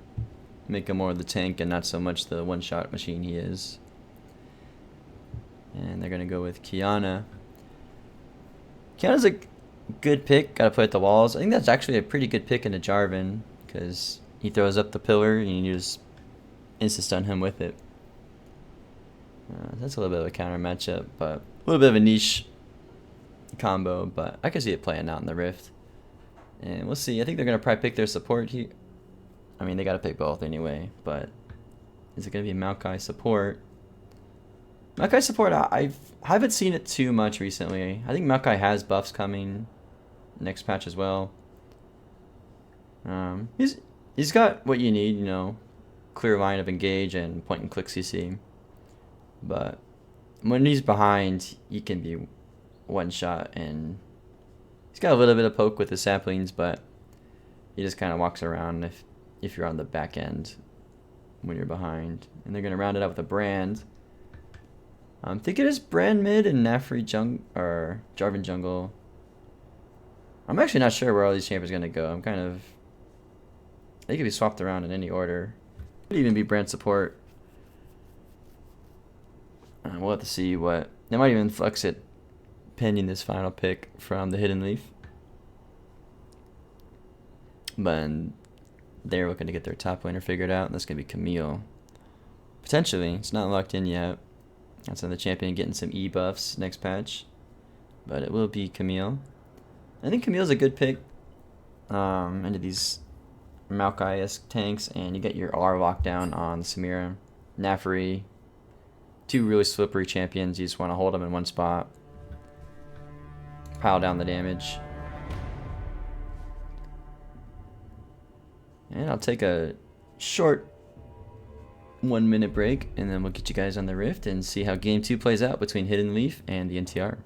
Make him more of the tank and not so much the one-shot machine he is. And they're going to go with Kiana. Kiana's a good pick. Got to put at the walls. I think that's actually a pretty good pick into Jarvan because he throws up the pillar and you just insta-stun him with it. That's a little bit of a counter matchup, but a little bit of a niche combo, but I can see it playing out in the Rift. And we'll see. I think they're going to probably pick their support here. I mean, they got to pick both anyway, but is it going to be Maokai support? Maokai support, I haven't seen it too much recently. I think Maokai has buffs coming next patch as well. He's got what you need, you know, clear line of engage and point and click CC. But when he's behind, he can be one shot, and he's got a little bit of poke with the saplings, but he just kind of walks around if you're on the back end when you're behind. And they're going to round it out with a brand. I'm thinking it's Brand mid and Nafri or Jarvan jungle. I'm actually not sure where all these champions are going to go. They could be swapped around in any order. Could even be Brand support. We'll have to see what... They might even flex it pending this final pick from the Hidden Leaf. But they're looking to get their top laner figured out, and that's going to be Camille. Potentially. It's not locked in yet. That's another champion getting some E buffs next patch. But it will be Camille. I think Camille's a good pick into these Maokai-esque tanks, and you get your R lockdown on Samira. Nafri. Two really slippery champions. You just want to hold them in one spot. Pile down the damage. And I'll take a short 1 minute break, and then we'll get you guys on the Rift and see how Game 2 plays out between Hidden Leaf and the NTR.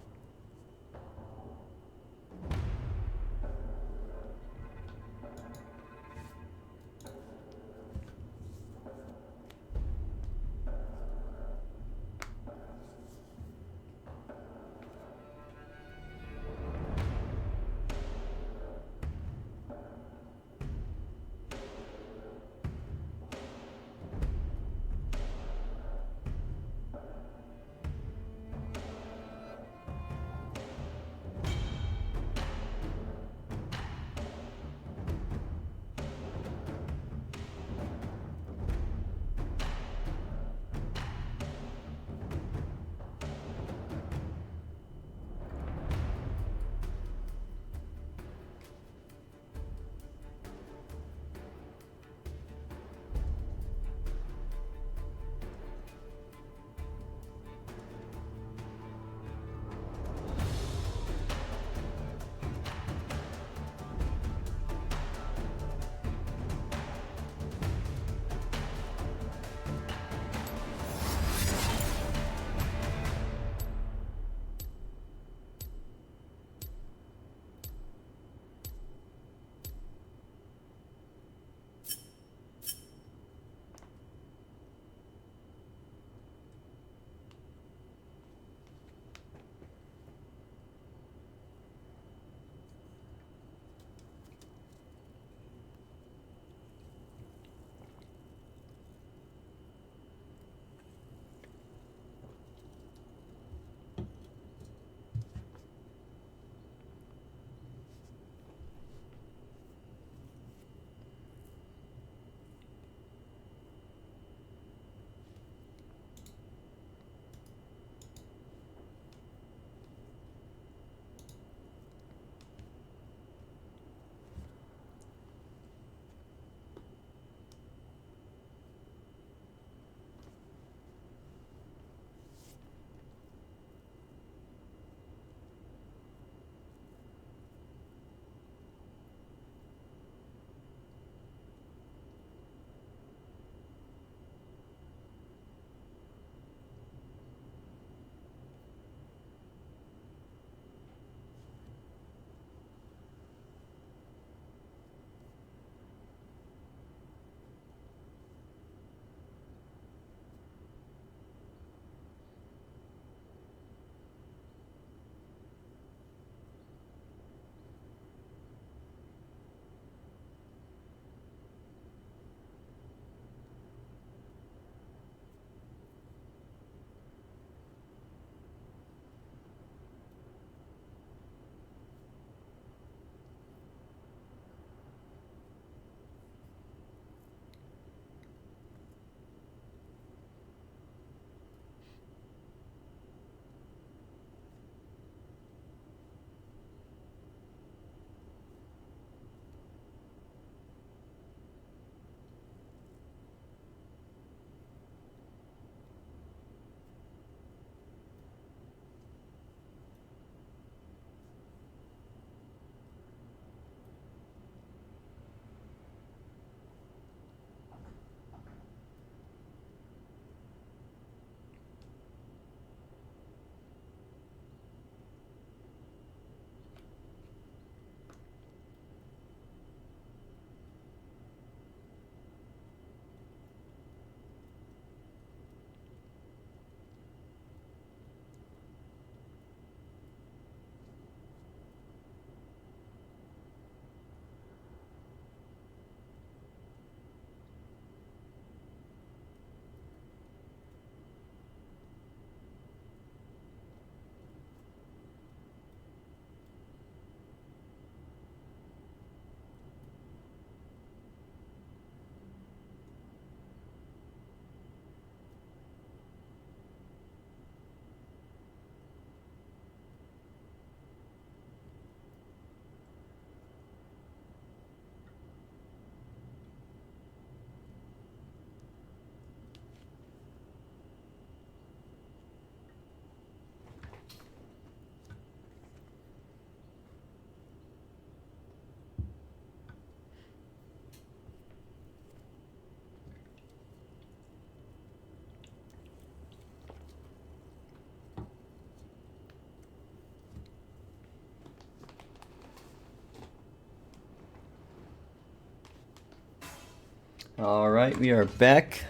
Alright, we are back.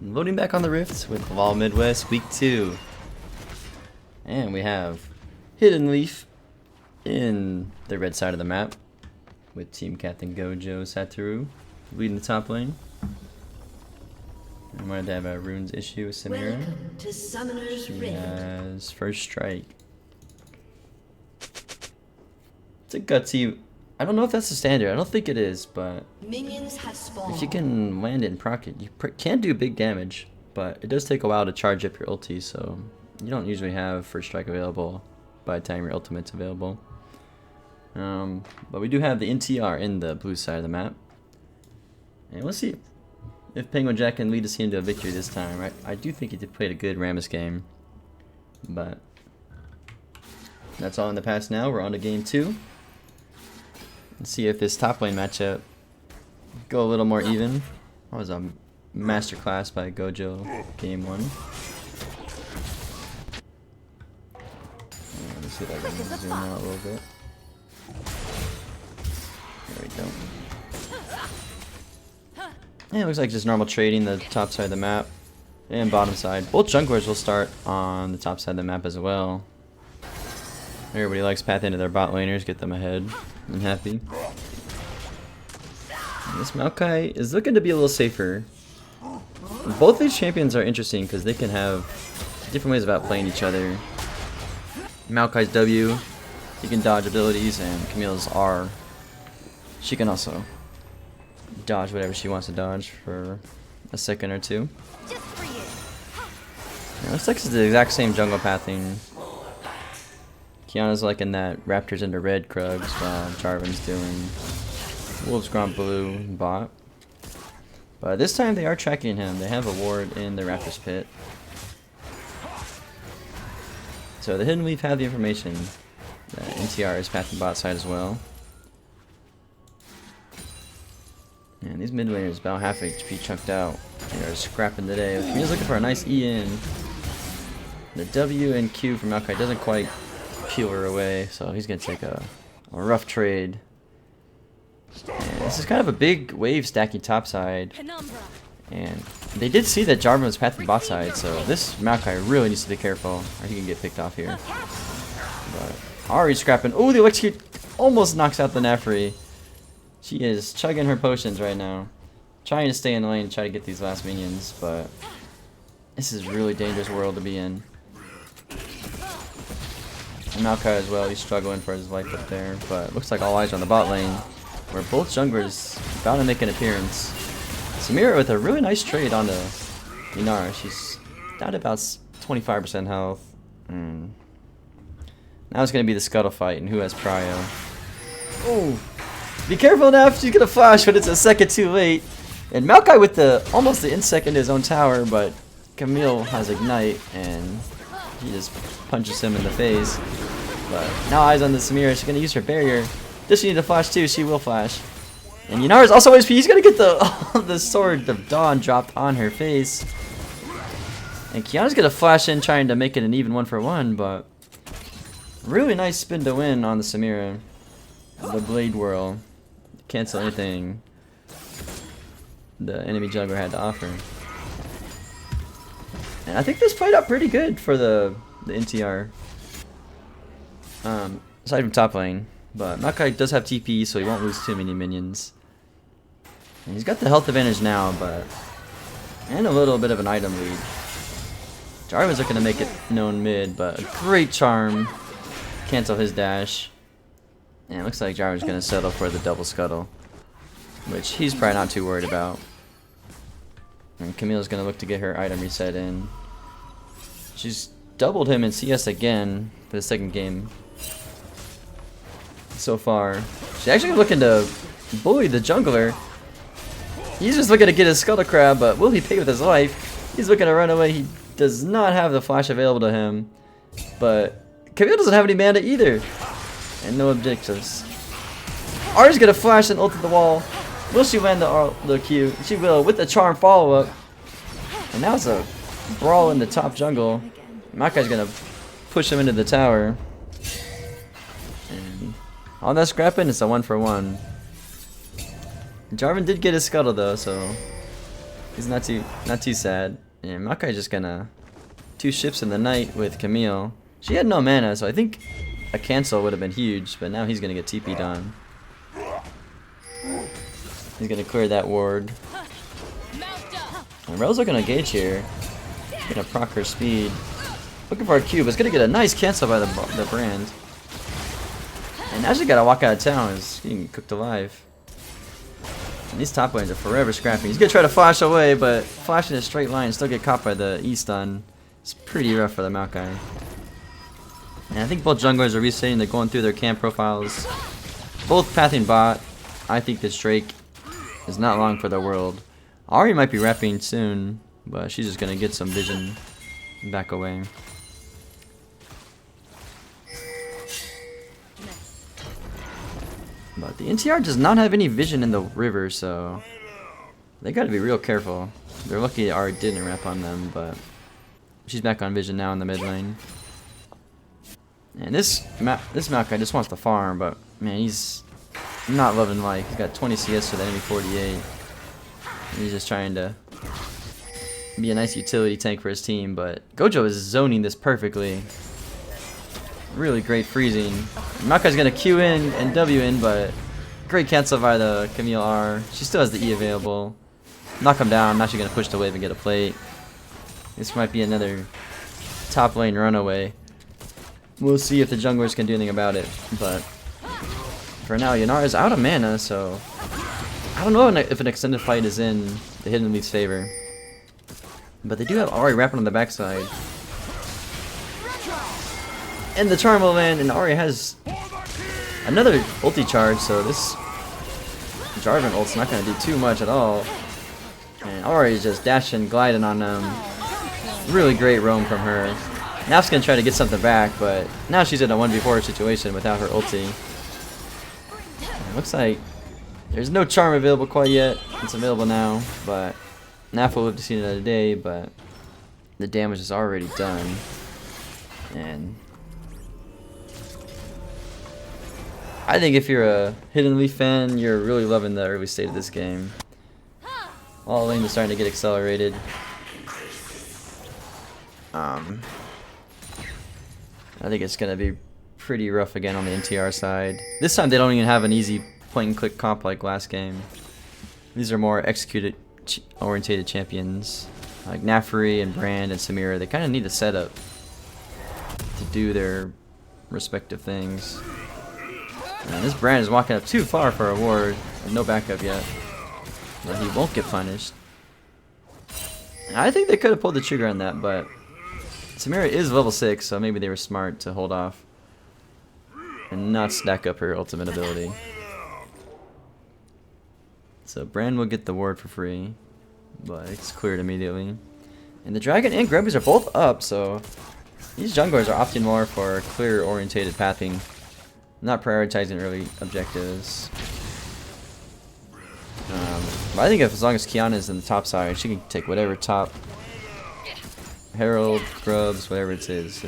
Loading back on the Rifts with LOLMidwest Week 2. And we have Hidden Leaf in the red side of the map with Team Captain Gojo Satoru leading the top lane. I might have a runes issue with Samira. Welcome to Summoner's She Rift. has first strike. It's a gutsy. I don't know if that's the standard. I don't think it is, but Minions have spawned. if you can land it and proc it, you can do big damage. But it does take a while to charge up your ulti, so you don't usually have first strike available by the time your ultimate's available. But we do have the NTR in the blue side of the map. And we'll see if Penguin Jack can lead his team to a victory this time. I do think he played a good Rammus game. But that's all in the past now. We're on to game 2. Let's see if this top lane matchup go a little more even. That was a masterclass by Gojo game 1. Let's see if I can zoom out a little bit. There we go. Yeah, it looks like just normal trading the top side of the map and bottom side. Both junglers will start on the top side of the map as well. Everybody likes path into their bot laners, get them ahead and happy. And this Maokai is looking to be a little safer. Both these champions are interesting because they can have different ways of outplaying each other. Maokai's W, he can dodge abilities, and Camille's R, she can also dodge whatever she wants to dodge for a second or two. Yeah, looks like it's the exact same jungle pathing. Kiana's like in that Raptors into red Krugs while Jarvan's doing Wolves Gromp blue bot. But this time they are tracking him. They have a ward in the Raptors pit. So the Hidden Leaf have the information that NTR is pathing bot side as well. And these mid laners about half HP chunked out. They are scrapping today. He's looking for a nice E in. The W and Q from Maokai doesn't quite peel her away, so he's gonna take a rough trade. And this is kind of a big wave stacking top side. And they did see that Jarvan was pathing bot side, so this Maokai really needs to be careful, or he can get picked off here. But Ari's scrapping. Oh, the Electrocute almost knocks out the Nafri. She is chugging her potions right now, trying to stay in the lane and try to get these last minions, but this is a really dangerous world to be in. And Maokai as well, he's struggling for his life up there, but looks like all eyes are on the bot lane, where both junglers about to make an appearance. Samira with a really nice trade onto Inara. She's down to about 25% health. Now it's going to be the scuttle fight, and who has prio. Oh, be careful now, she's going to flash, but it's a second too late. And Maokai with almost the insect into his own tower, but Camille has ignite, and he just punches him in the face. But now eyes on the Samira. She's going to use her barrier. Does she need to flash too? She will flash. And Yunara's also HP. He's going to get the Sword of Dawn dropped on her face. And Kiana's going to flash in trying to make it an even 1-for-1. But really nice spin to win on the Samira. The Blade Whirl. Cancel anything the enemy jungler had to offer. And I think this played out pretty good for the NTR. Aside from top lane. But Maokai does have TP, so he won't lose too many minions. And he's got the health advantage now, and a little bit of an item lead. Jarvan's looking to make it known mid, but a great charm. Cancel his dash. And it looks like Jarvan's going to settle for the double scuttle, which he's probably not too worried about. And Camille's going to look to get her item reset in. She's doubled him in CS again for the second game so far. She's actually looking to bully the jungler. He's just looking to get his scuttle crab, but will he pay with his life? He's looking to run away. He does not have the flash available to him, but Camille doesn't have any mana either, and no objectives. Ari's gonna flash and ult at the wall. Will she land the Q? She will, with the charm follow-up. And now it's a brawl in the top jungle. Maokai's gonna push him into the tower. And on that scrapping, it's a 1-for-1. Jarvan did get his scuttle though, so he's not too sad. And Maokai just gonna 2 ships in the night with Camille. She had no mana, so I think a cancel would have been huge, but now he's gonna get TP'd on. He's gonna clear that ward. And Rel's looking to engage here. Gonna proc her speed. Looking for a cube. It's gonna get a nice cancel by the brand. And now she's gotta walk out of town. He's getting cooked alive. And these top lanes are forever scrapping. He's gonna try to flash away, but flash in a straight line, still get caught by the E-stun. It's pretty rough for the Maokai. And I think both junglers are resetting. They're going through their camp profiles. Both pathing bot. I think this Drake is not long for the world. Ahri might be repping soon, but she's just gonna get some vision and back away. But the NTR does not have any vision in the river, so they gotta be real careful. They're lucky Ahri didn't rep on them, but she's back on vision now in the mid lane. And this Maokai just wants to farm, but man, he's not loving life. He's got 20 CS to the enemy 48. And he's just trying to be a nice utility tank for his team, but Gojo is zoning this perfectly. Really great freezing. Maokai's gonna Q in and W in, but great cancel by the Camille R. She still has the E available. Knock him down. Now she's gonna push the wave and get a plate. This might be another top lane runaway. We'll see if the junglers can do anything about it, but for now, Yanar is out of mana, so I don't know if an extended fight is in the Hidden Leaf's favor. But they do have Ahri wrapping on the backside. And the charm will land, and Ahri has another ulti charge, so this Jarvan ult's not going to do too much at all. And Ahri is just dashing, gliding on them. Really great roam from her. Naf's going to try to get something back, but now she's in a 1v4 situation without her ulti. And looks like there's no charm available quite yet. It's available now, but Naf will live to see another day, but the damage is already done. And I think if you're a Hidden Leaf fan, you're really loving the early state of this game. All lane is starting to get accelerated. I think it's going to be pretty rough again on the NTR side. This time they don't even have an easy point and click comp like last game. These are more executed orientated champions like Nafri and Brand and Samira. They kind of need a setup to do their respective things. And this Brand is walking up too far for a ward and no backup yet. But he won't get punished. I think they could have pulled the trigger on that, but Samira is level 6, so maybe they were smart to hold off and not stack up her ultimate ability. So Brand will get the ward for free, but it's cleared immediately. And the Dragon and Grubbies are both up, so these junglers are opting more for clear orientated pathing, not prioritizing early objectives. But I think if as long as Kiana is in the top side, she can take whatever top Herald, Grubs, whatever it is.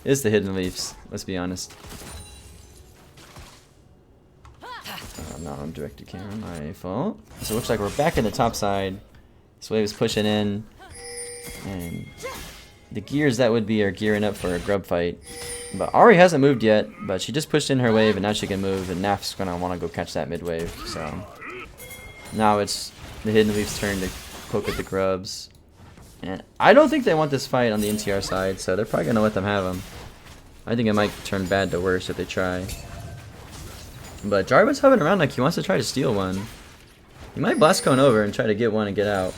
It's the Hidden Leafs, let's be honest. No, I'm directed camera, my fault. So it looks like we're back in the top side. This wave is pushing in. And the gears that would be are gearing up for a grub fight. But Ahri hasn't moved yet, but she just pushed in her wave and now she can move, and Naf's gonna want to go catch that mid wave. So now it's the Hidden Leaf's turn to poke at the Grubs. And I don't think they want this fight on the NTR side, so they're probably gonna let them have them. I think it might turn bad to worse if they try. But Jarvan's hovering around like he wants to try to steal one. He might blast cone over and try to get one and get out.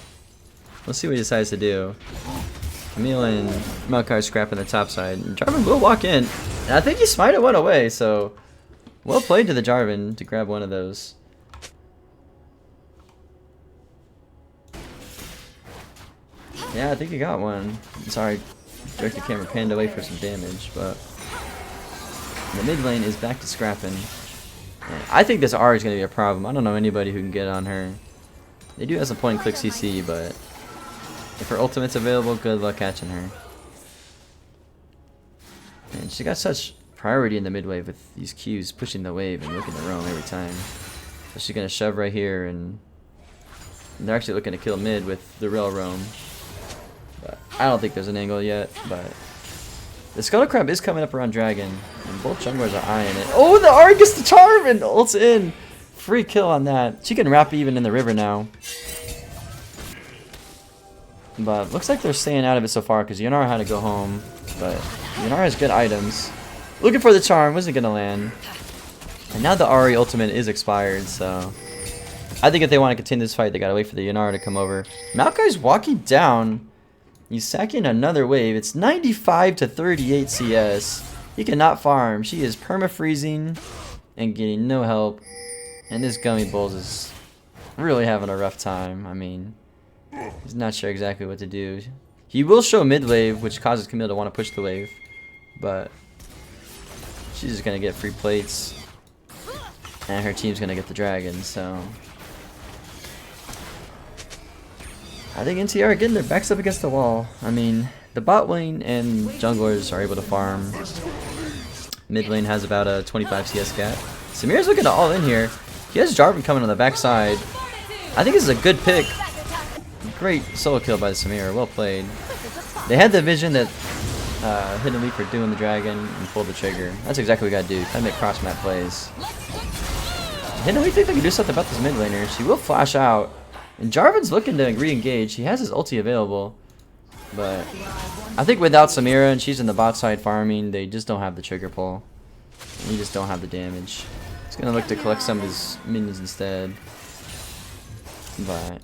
We'll see what he decides to do. Camille and Maokai are scrapping the top side. And Jarvan will walk in. And I think he smited one away, so well played to the Jarvan to grab one of those. Yeah, I think he got one. Sorry, directed camera panned away for some damage, but the mid lane is back to scrapping. And I think this R is going to be a problem. I don't know anybody who can get on her. They do have some point and click CC, but if her ultimate's available, good luck catching her. And she got such priority in the mid wave with these Qs pushing the wave and looking to roam every time. So she's gonna shove right here, and they're actually looking to kill mid with the rail roam. But I don't think there's an angle yet, but the Scuttle Crab is coming up around Dragon, and both junglers are eyeing it. Oh, the Ari gets the charm and ults in. Free kill on that. She can wrap even in the river now. But looks like they're staying out of it so far because Yonara had to go home. But Yonara has good items. Looking for the charm, wasn't gonna land. And now the Ari ultimate is expired, so I think if they want to continue this fight, they gotta wait for the Yonara to come over. Maokai's walking down. He's sacking another wave. It's 95 to 38 CS. He cannot farm. She is perma-freezing and getting no help. And this Gummy Bulls is really having a rough time. I mean, he's not sure exactly what to do. He will show mid wave, which causes Camille to want to push the wave. But she's just going to get free plates. And her team's going to get the dragon, so I think NTR getting their backs up against the wall. I mean, the bot lane and junglers are able to farm. Mid lane has about a 25 CS gap. Samira's looking to all in here. He has Jarvan coming on the backside. I think this is a good pick. Great solo kill by Samira. Well played. They had the vision that Hidden Leap for doing the dragon and pull the trigger. That's exactly what we gotta do. Gotta make cross map plays. Hidden Leap think they can do something about this mid laner. She will flash out. And Jarvan's looking to re-engage. He has his ulti available. But I think without Samira and she's in the bot side farming, they just don't have the trigger pull. And you just don't have the damage. He's going to look to collect some of his minions instead. But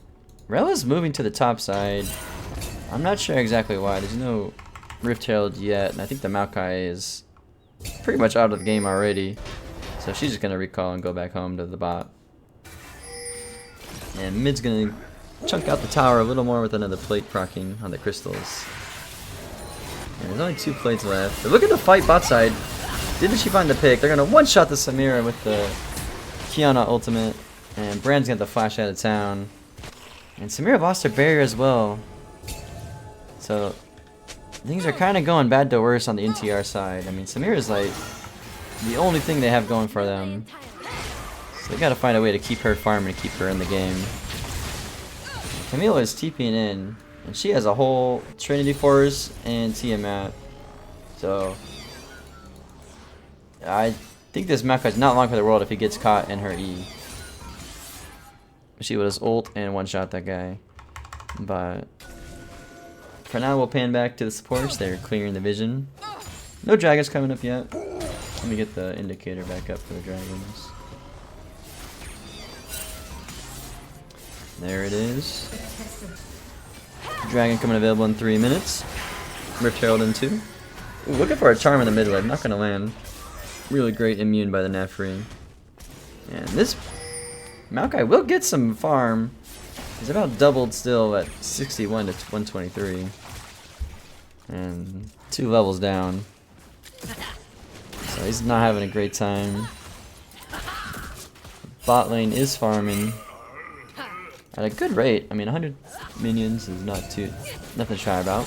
Rella's moving to the top side. I'm not sure exactly why. There's no Rift Herald yet. And I think the Maokai is pretty much out of the game already. So she's just going to recall and go back home to the bot. And mid's going to chunk out the tower a little more with another plate proccing on the crystals. And there's only 2 plates left. They're looking to fight bot side. Didn't she find the pick? They're going to one-shot the Samira with the Kiana ultimate. And Brand's going to flash out of town. And Samira lost her barrier as well. So things are kind of going bad to worse on the NTR side. I mean, Samira's like the only thing they have going for them. So they gotta find a way to keep her farming and keep her in the game. Camille is TPing in, and she has a whole Trinity Force and Tiamat. So I think this Maokai is not long for the world if he gets caught in her E. She would just ult and one-shot that guy. But for now, we'll pan back to the supports. They're clearing the vision. No dragons coming up yet. Let me get the indicator back up for the dragons. There it is. Dragon coming available in 3 minutes. Rift Herald in 2. Ooh, looking for a charm in the mid lane. Not going to land. Really great immune by the Nafri. And this Maokai will get some farm. He's about doubled still at 61 to 123. And 2 levels down. So he's not having a great time. Bot lane is farming at a good rate. I mean, 100 minions is nothing to shy about.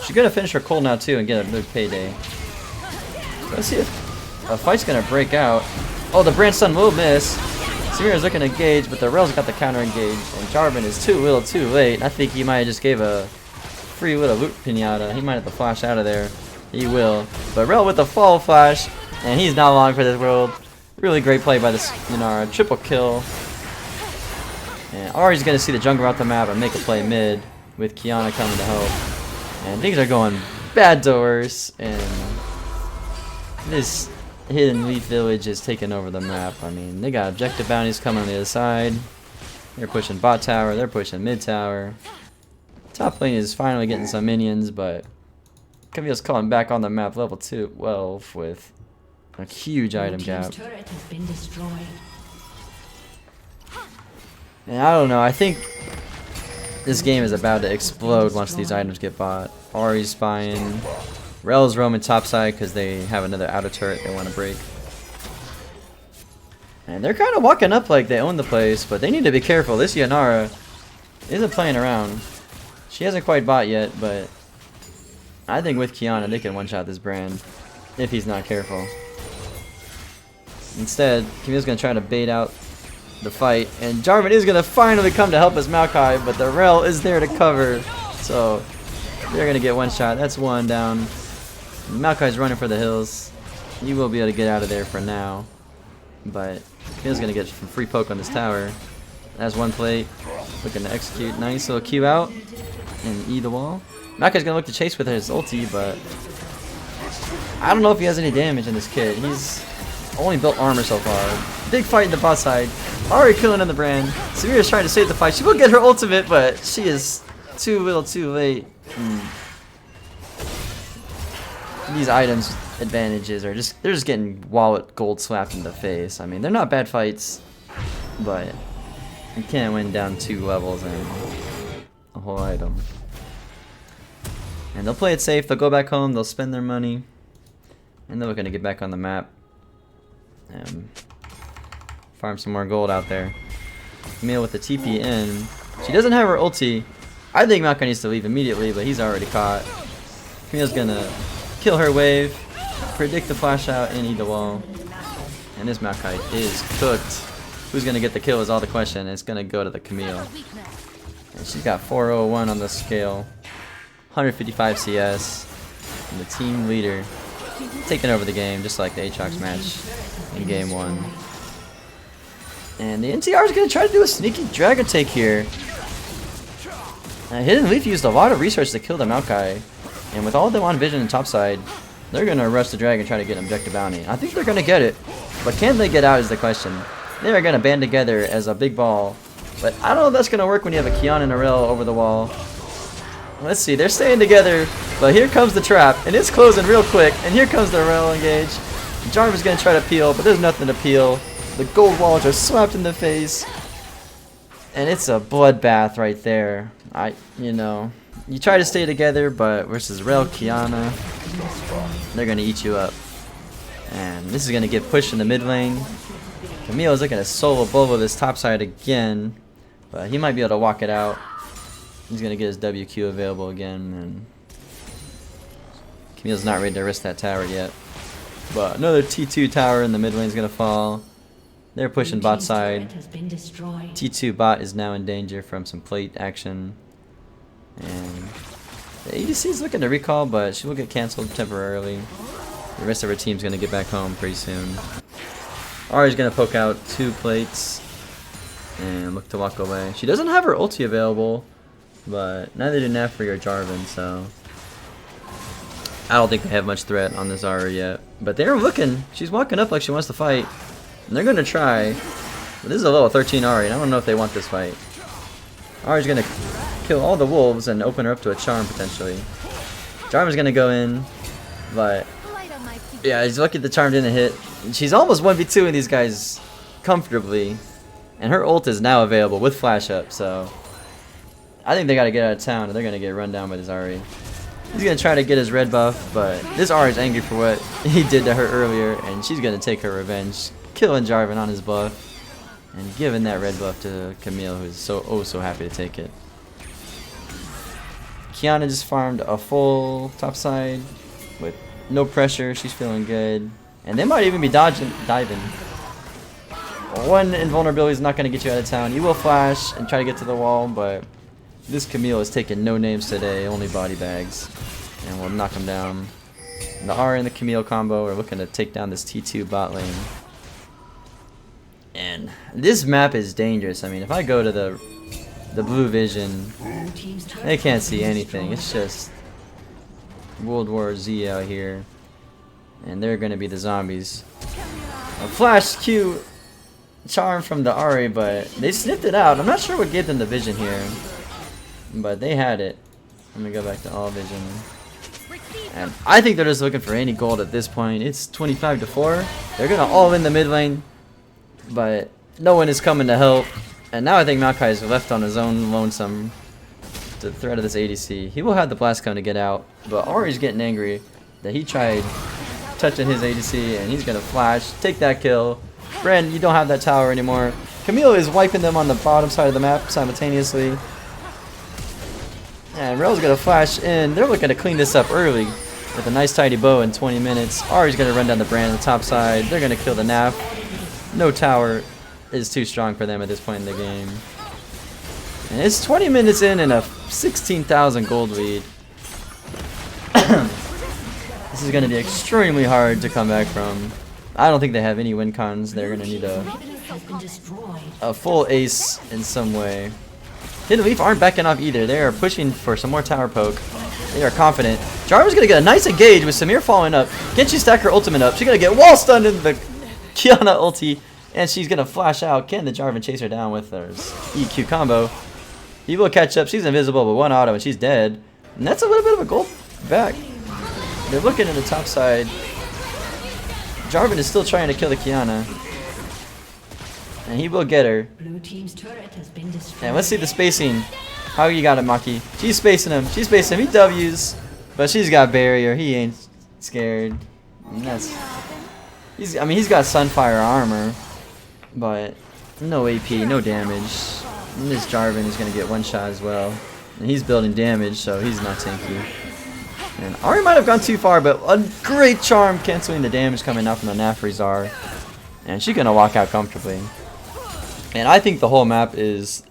She's gonna finish her cold now too and get another payday. So let's see if a fight's gonna break out. Oh, the Brand Stun will miss. Samira's looking to engage, but the Rel's got the counter engage, and Jarvan is too little, too late. I think he might have just gave a free little loot pinata. He might have to flash out of there. He will. But Rel with the fall flash, and he's not long for this world. Really great play by this Yonara. Triple kill. And Ari's going to see the jungle off the map and make a play mid with Kiana coming to help. And things are going bad to worse. And this Hidden Leaf Village is taking over the map. I mean, they got objective bounties coming on the other side. They're pushing bot tower. They're pushing mid tower. Top lane is finally getting some minions, but Camille's calling back on the map level 12 with a huge item gap. Turret has been destroyed. And I don't know, I think this game is about to explode once these items get bought. Ari's spying. Rel's roaming topside because they have another outer turret they want to break. And they're kind of walking up like they own the place, but they need to be careful. This Yonara isn't playing around. She hasn't quite bought yet, but I think with Kiana they can one-shot this Brand if he's not careful. Instead, Camille's going to try to bait out the fight. And Jarvan is going to finally come to help us Maokai, but the Rel is there to cover. So they're going to get one shot. That's one down. Maokai's running for the hills. He will be able to get out of there for now. But he's going to get some free poke on this tower. That's one plate. Looking to execute. Nice little Q out. And E the wall. Maokai's going to look to chase with his ulti, but I don't know if he has any damage in this kid. He's only built armor so far. Big fight in the bot side. Already killing on the brand. Samira's trying to save the fight. She will get her ultimate, but she is too little too late. These items advantages are they're just getting wallet gold slapped in the face. I mean, they're not bad fights, but you can't win down 2 levels and a whole item. And they'll play it safe. They'll go back home. They'll spend their money. And then we're going to get back on the map and farm some more gold out there. Camille with the TP in. She doesn't have her ulti. I think Maokai needs to leave immediately, but he's already caught. Camille's going to kill her wave, predict the flash out, and eat the wall. And this Maokai is cooked. Who's going to get the kill is all the question. It's going to go to the Camille. And she's got 401 on the scale. 155 CS. And the team leader taking over the game, just like the Aatrox match in game 1. And the NTR is going to try to do a sneaky dragon take here. Hidden Leaf used a lot of resources to kill the Maokai. And with all of them on vision and topside, they're going to rush the dragon and try to get objective bounty. I think they're going to get it. But can they get out is the question. They are going to band together as a big ball. But I don't know if that's going to work when you have a Kiana and a Rel over the wall. Let's see, they're staying together, but here comes the trap, and it's closing real quick, and here comes the Rel engage. Jarvan's gonna try to peel, but there's nothing to peel. The gold walls are slapped in the face, and it's a bloodbath right there. You try to stay together, but versus Rel, Kiana, they're gonna eat you up. And this is gonna get pushed in the mid lane. Camille's looking to solo Bovo this top side again, but he might be able to walk it out. He's going to get his WQ available again, and Camille's not ready to risk that tower yet. But another T2 tower in the mid lane is going to fall. They're pushing bot side. T2 bot is now in danger from some plate action. And the ADC is looking to recall, but she will get cancelled temporarily. The rest of her team's going to get back home pretty soon. Ari's going to poke out 2 plates and look to walk away. She doesn't have her ulti available, but neither do Nafri or Jarvan, so I don't think they have much threat on this Ari yet. But they're looking. She's walking up like she wants to fight. And they're going to try. But this is a level 13 Ari, and I don't know if they want this fight. Ari's going to kill all the wolves and open her up to a charm, potentially. Jarvan's going to go in, but yeah, he's lucky the charm didn't hit. She's almost 1v2 in these guys comfortably. And her ult is now available with flash up, so I think they got to get out of town, and they're going to get run down by this Ari. He's going to try to get his red buff, but this Ari's angry for what he did to her earlier, and she's going to take her revenge, killing Jarvan on his buff, and giving that red buff to Camille, who's so happy to take it. Kiana just farmed a full topside with no pressure. She's feeling good, and they might even be diving. One invulnerability is not going to get you out of town. You will flash and try to get to the wall, but this Camille has taken no names today, only body bags, and will knock him down. And the Ari and the Camille combo are looking to take down this T2 bot lane. And this map is dangerous. I mean, if I go to the blue vision, they can't see anything. It's just World War Z out here, and they're going to be the zombies. A flash Q charm from the Ari, but they sniffed it out. I'm not sure what gave them the vision here, but they had it. Let me go back to all vision. And I think they're just looking for any gold at this point. It's 25-4. They're going to all in the mid lane, but no one is coming to help. And now I think Maokai is left on his own lonesome to the threat of this ADC. He will have the blast cone to get out, but Ari's getting angry that he tried touching his ADC, and he's going to flash, take that kill. Brand, you don't have that tower anymore. Camille is wiping them on the bottom side of the map simultaneously. And Rel's going to flash in. They're looking to clean this up early with a nice tidy bow in 20 minutes. Ari's going to run down the Brand on the top side. They're going to kill the Naf. No tower. is too strong for them at this point in the game. And it's 20 minutes in and a 16,000 gold lead. This is going to be extremely hard to come back from. I don't think they have any win cons. They're going to need a full ace in some way. Hidden Leaf aren't backing off either. They are pushing for some more tower poke. They are confident. Jarvan's going to get a nice engage with Samir following up. Can she stack her ultimate up? She's going to get wall stunned in the Kiana ulti. And she's going to flash out. Can the Jarvan chase her down with her EQ combo? He will catch up. She's invisible, but one auto and she's dead. And that's a little bit of a gold back. They're looking at the top side. Jarvan is still trying to kill the Kiana. And he will get her. Blue team's turret has been destroyed. And let's see the spacing. How you got it, Maki? She's spacing him. She's spacing him. He W's. But she's got barrier. He ain't scared. And that's... I mean, he's got Sunfire armor. But no AP, no damage. And this Jarvan is going to get one shot as well. And he's building damage, so he's not tanky. And Ari might have gone too far, but a great charm canceling the damage coming out from the Nafrizar. And she's going to walk out comfortably. And I think the whole map is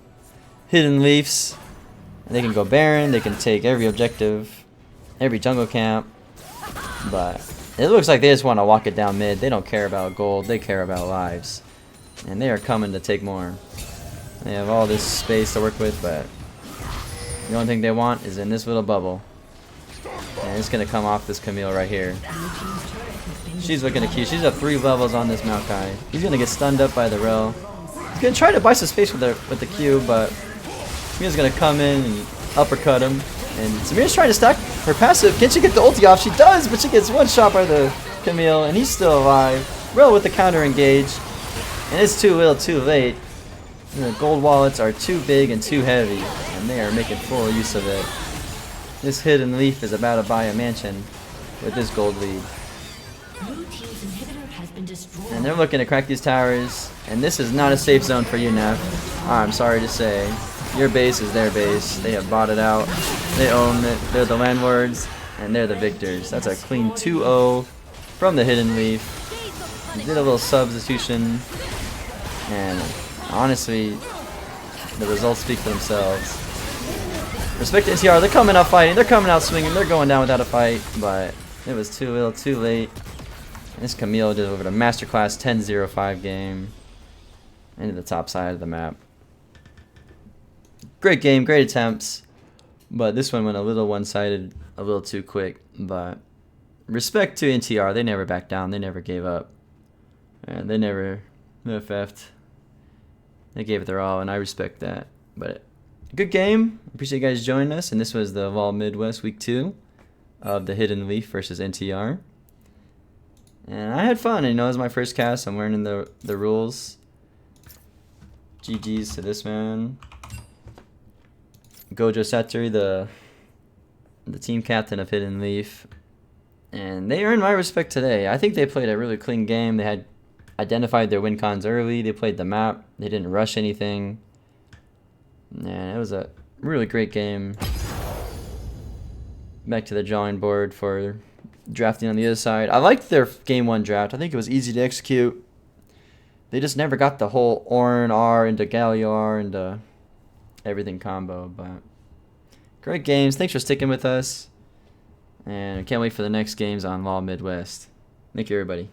Hidden Leafs. And they can go Baron, they can take every objective, every jungle camp. But it looks like they just want to walk it down mid. They don't care about gold, they care about lives. And they are coming to take more. They have all this space to work with, but the only thing they want is in this little bubble. And it's going to come off this Camille right here. She's looking to Q. She's at 3 levels on this Maokai. He's going to get stunned up by the Rel. He's going to try to buy some space with the Q, but Camille's going to come in and uppercut him. And Samir's trying to stack her passive. Can she get the ulti off? She does, but she gets one shot by the Camille, and he's still alive. Rel with the counter engage. And it's too little, too late. And the gold wallets are too big and too heavy, and they are making full use of it. This Hidden Leaf is about to buy a mansion with this gold lead. And they're looking to crack these towers, and this is not a safe zone for you, Neff. I'm sorry to say. Your base is their base. They have bought it out. They own it. They're the landlords, and they're the victors. That's a clean 2-0 from the Hidden Leaf. Did a little substitution, and honestly, the results speak for themselves. Respect to NTR, they're coming out fighting, they're coming out swinging, they're going down without a fight, but it was too little, too late. And this Camille delivered a masterclass 10-0-5 game into the top side of the map. Great game, great attempts, but this one went a little one-sided, a little too quick. But respect to NTR, they never backed down, they never gave up, and they never FF'd. They gave it their all, and I respect that. But good game. Appreciate you guys joining us. And this was the LOLMidwest Week 2 of the Hidden Leaf versus NTR. And I had fun. You know, it was my first cast. I'm learning the rules. GG's to this man. Gojo Satori, the team captain of Hidden Leaf. And they earned my respect today. I think they played a really clean game. They had identified their win cons early. They played the map. They didn't rush anything. And it was a really great game. Back to the drawing board for drafting on the other side. I liked their game 1 draft. I think it was easy to execute. They just never got the whole Ornn R into Galio R into everything combo. But great games. Thanks for sticking with us. And I can't wait for the next games on LOLMidwest. Thank you, everybody.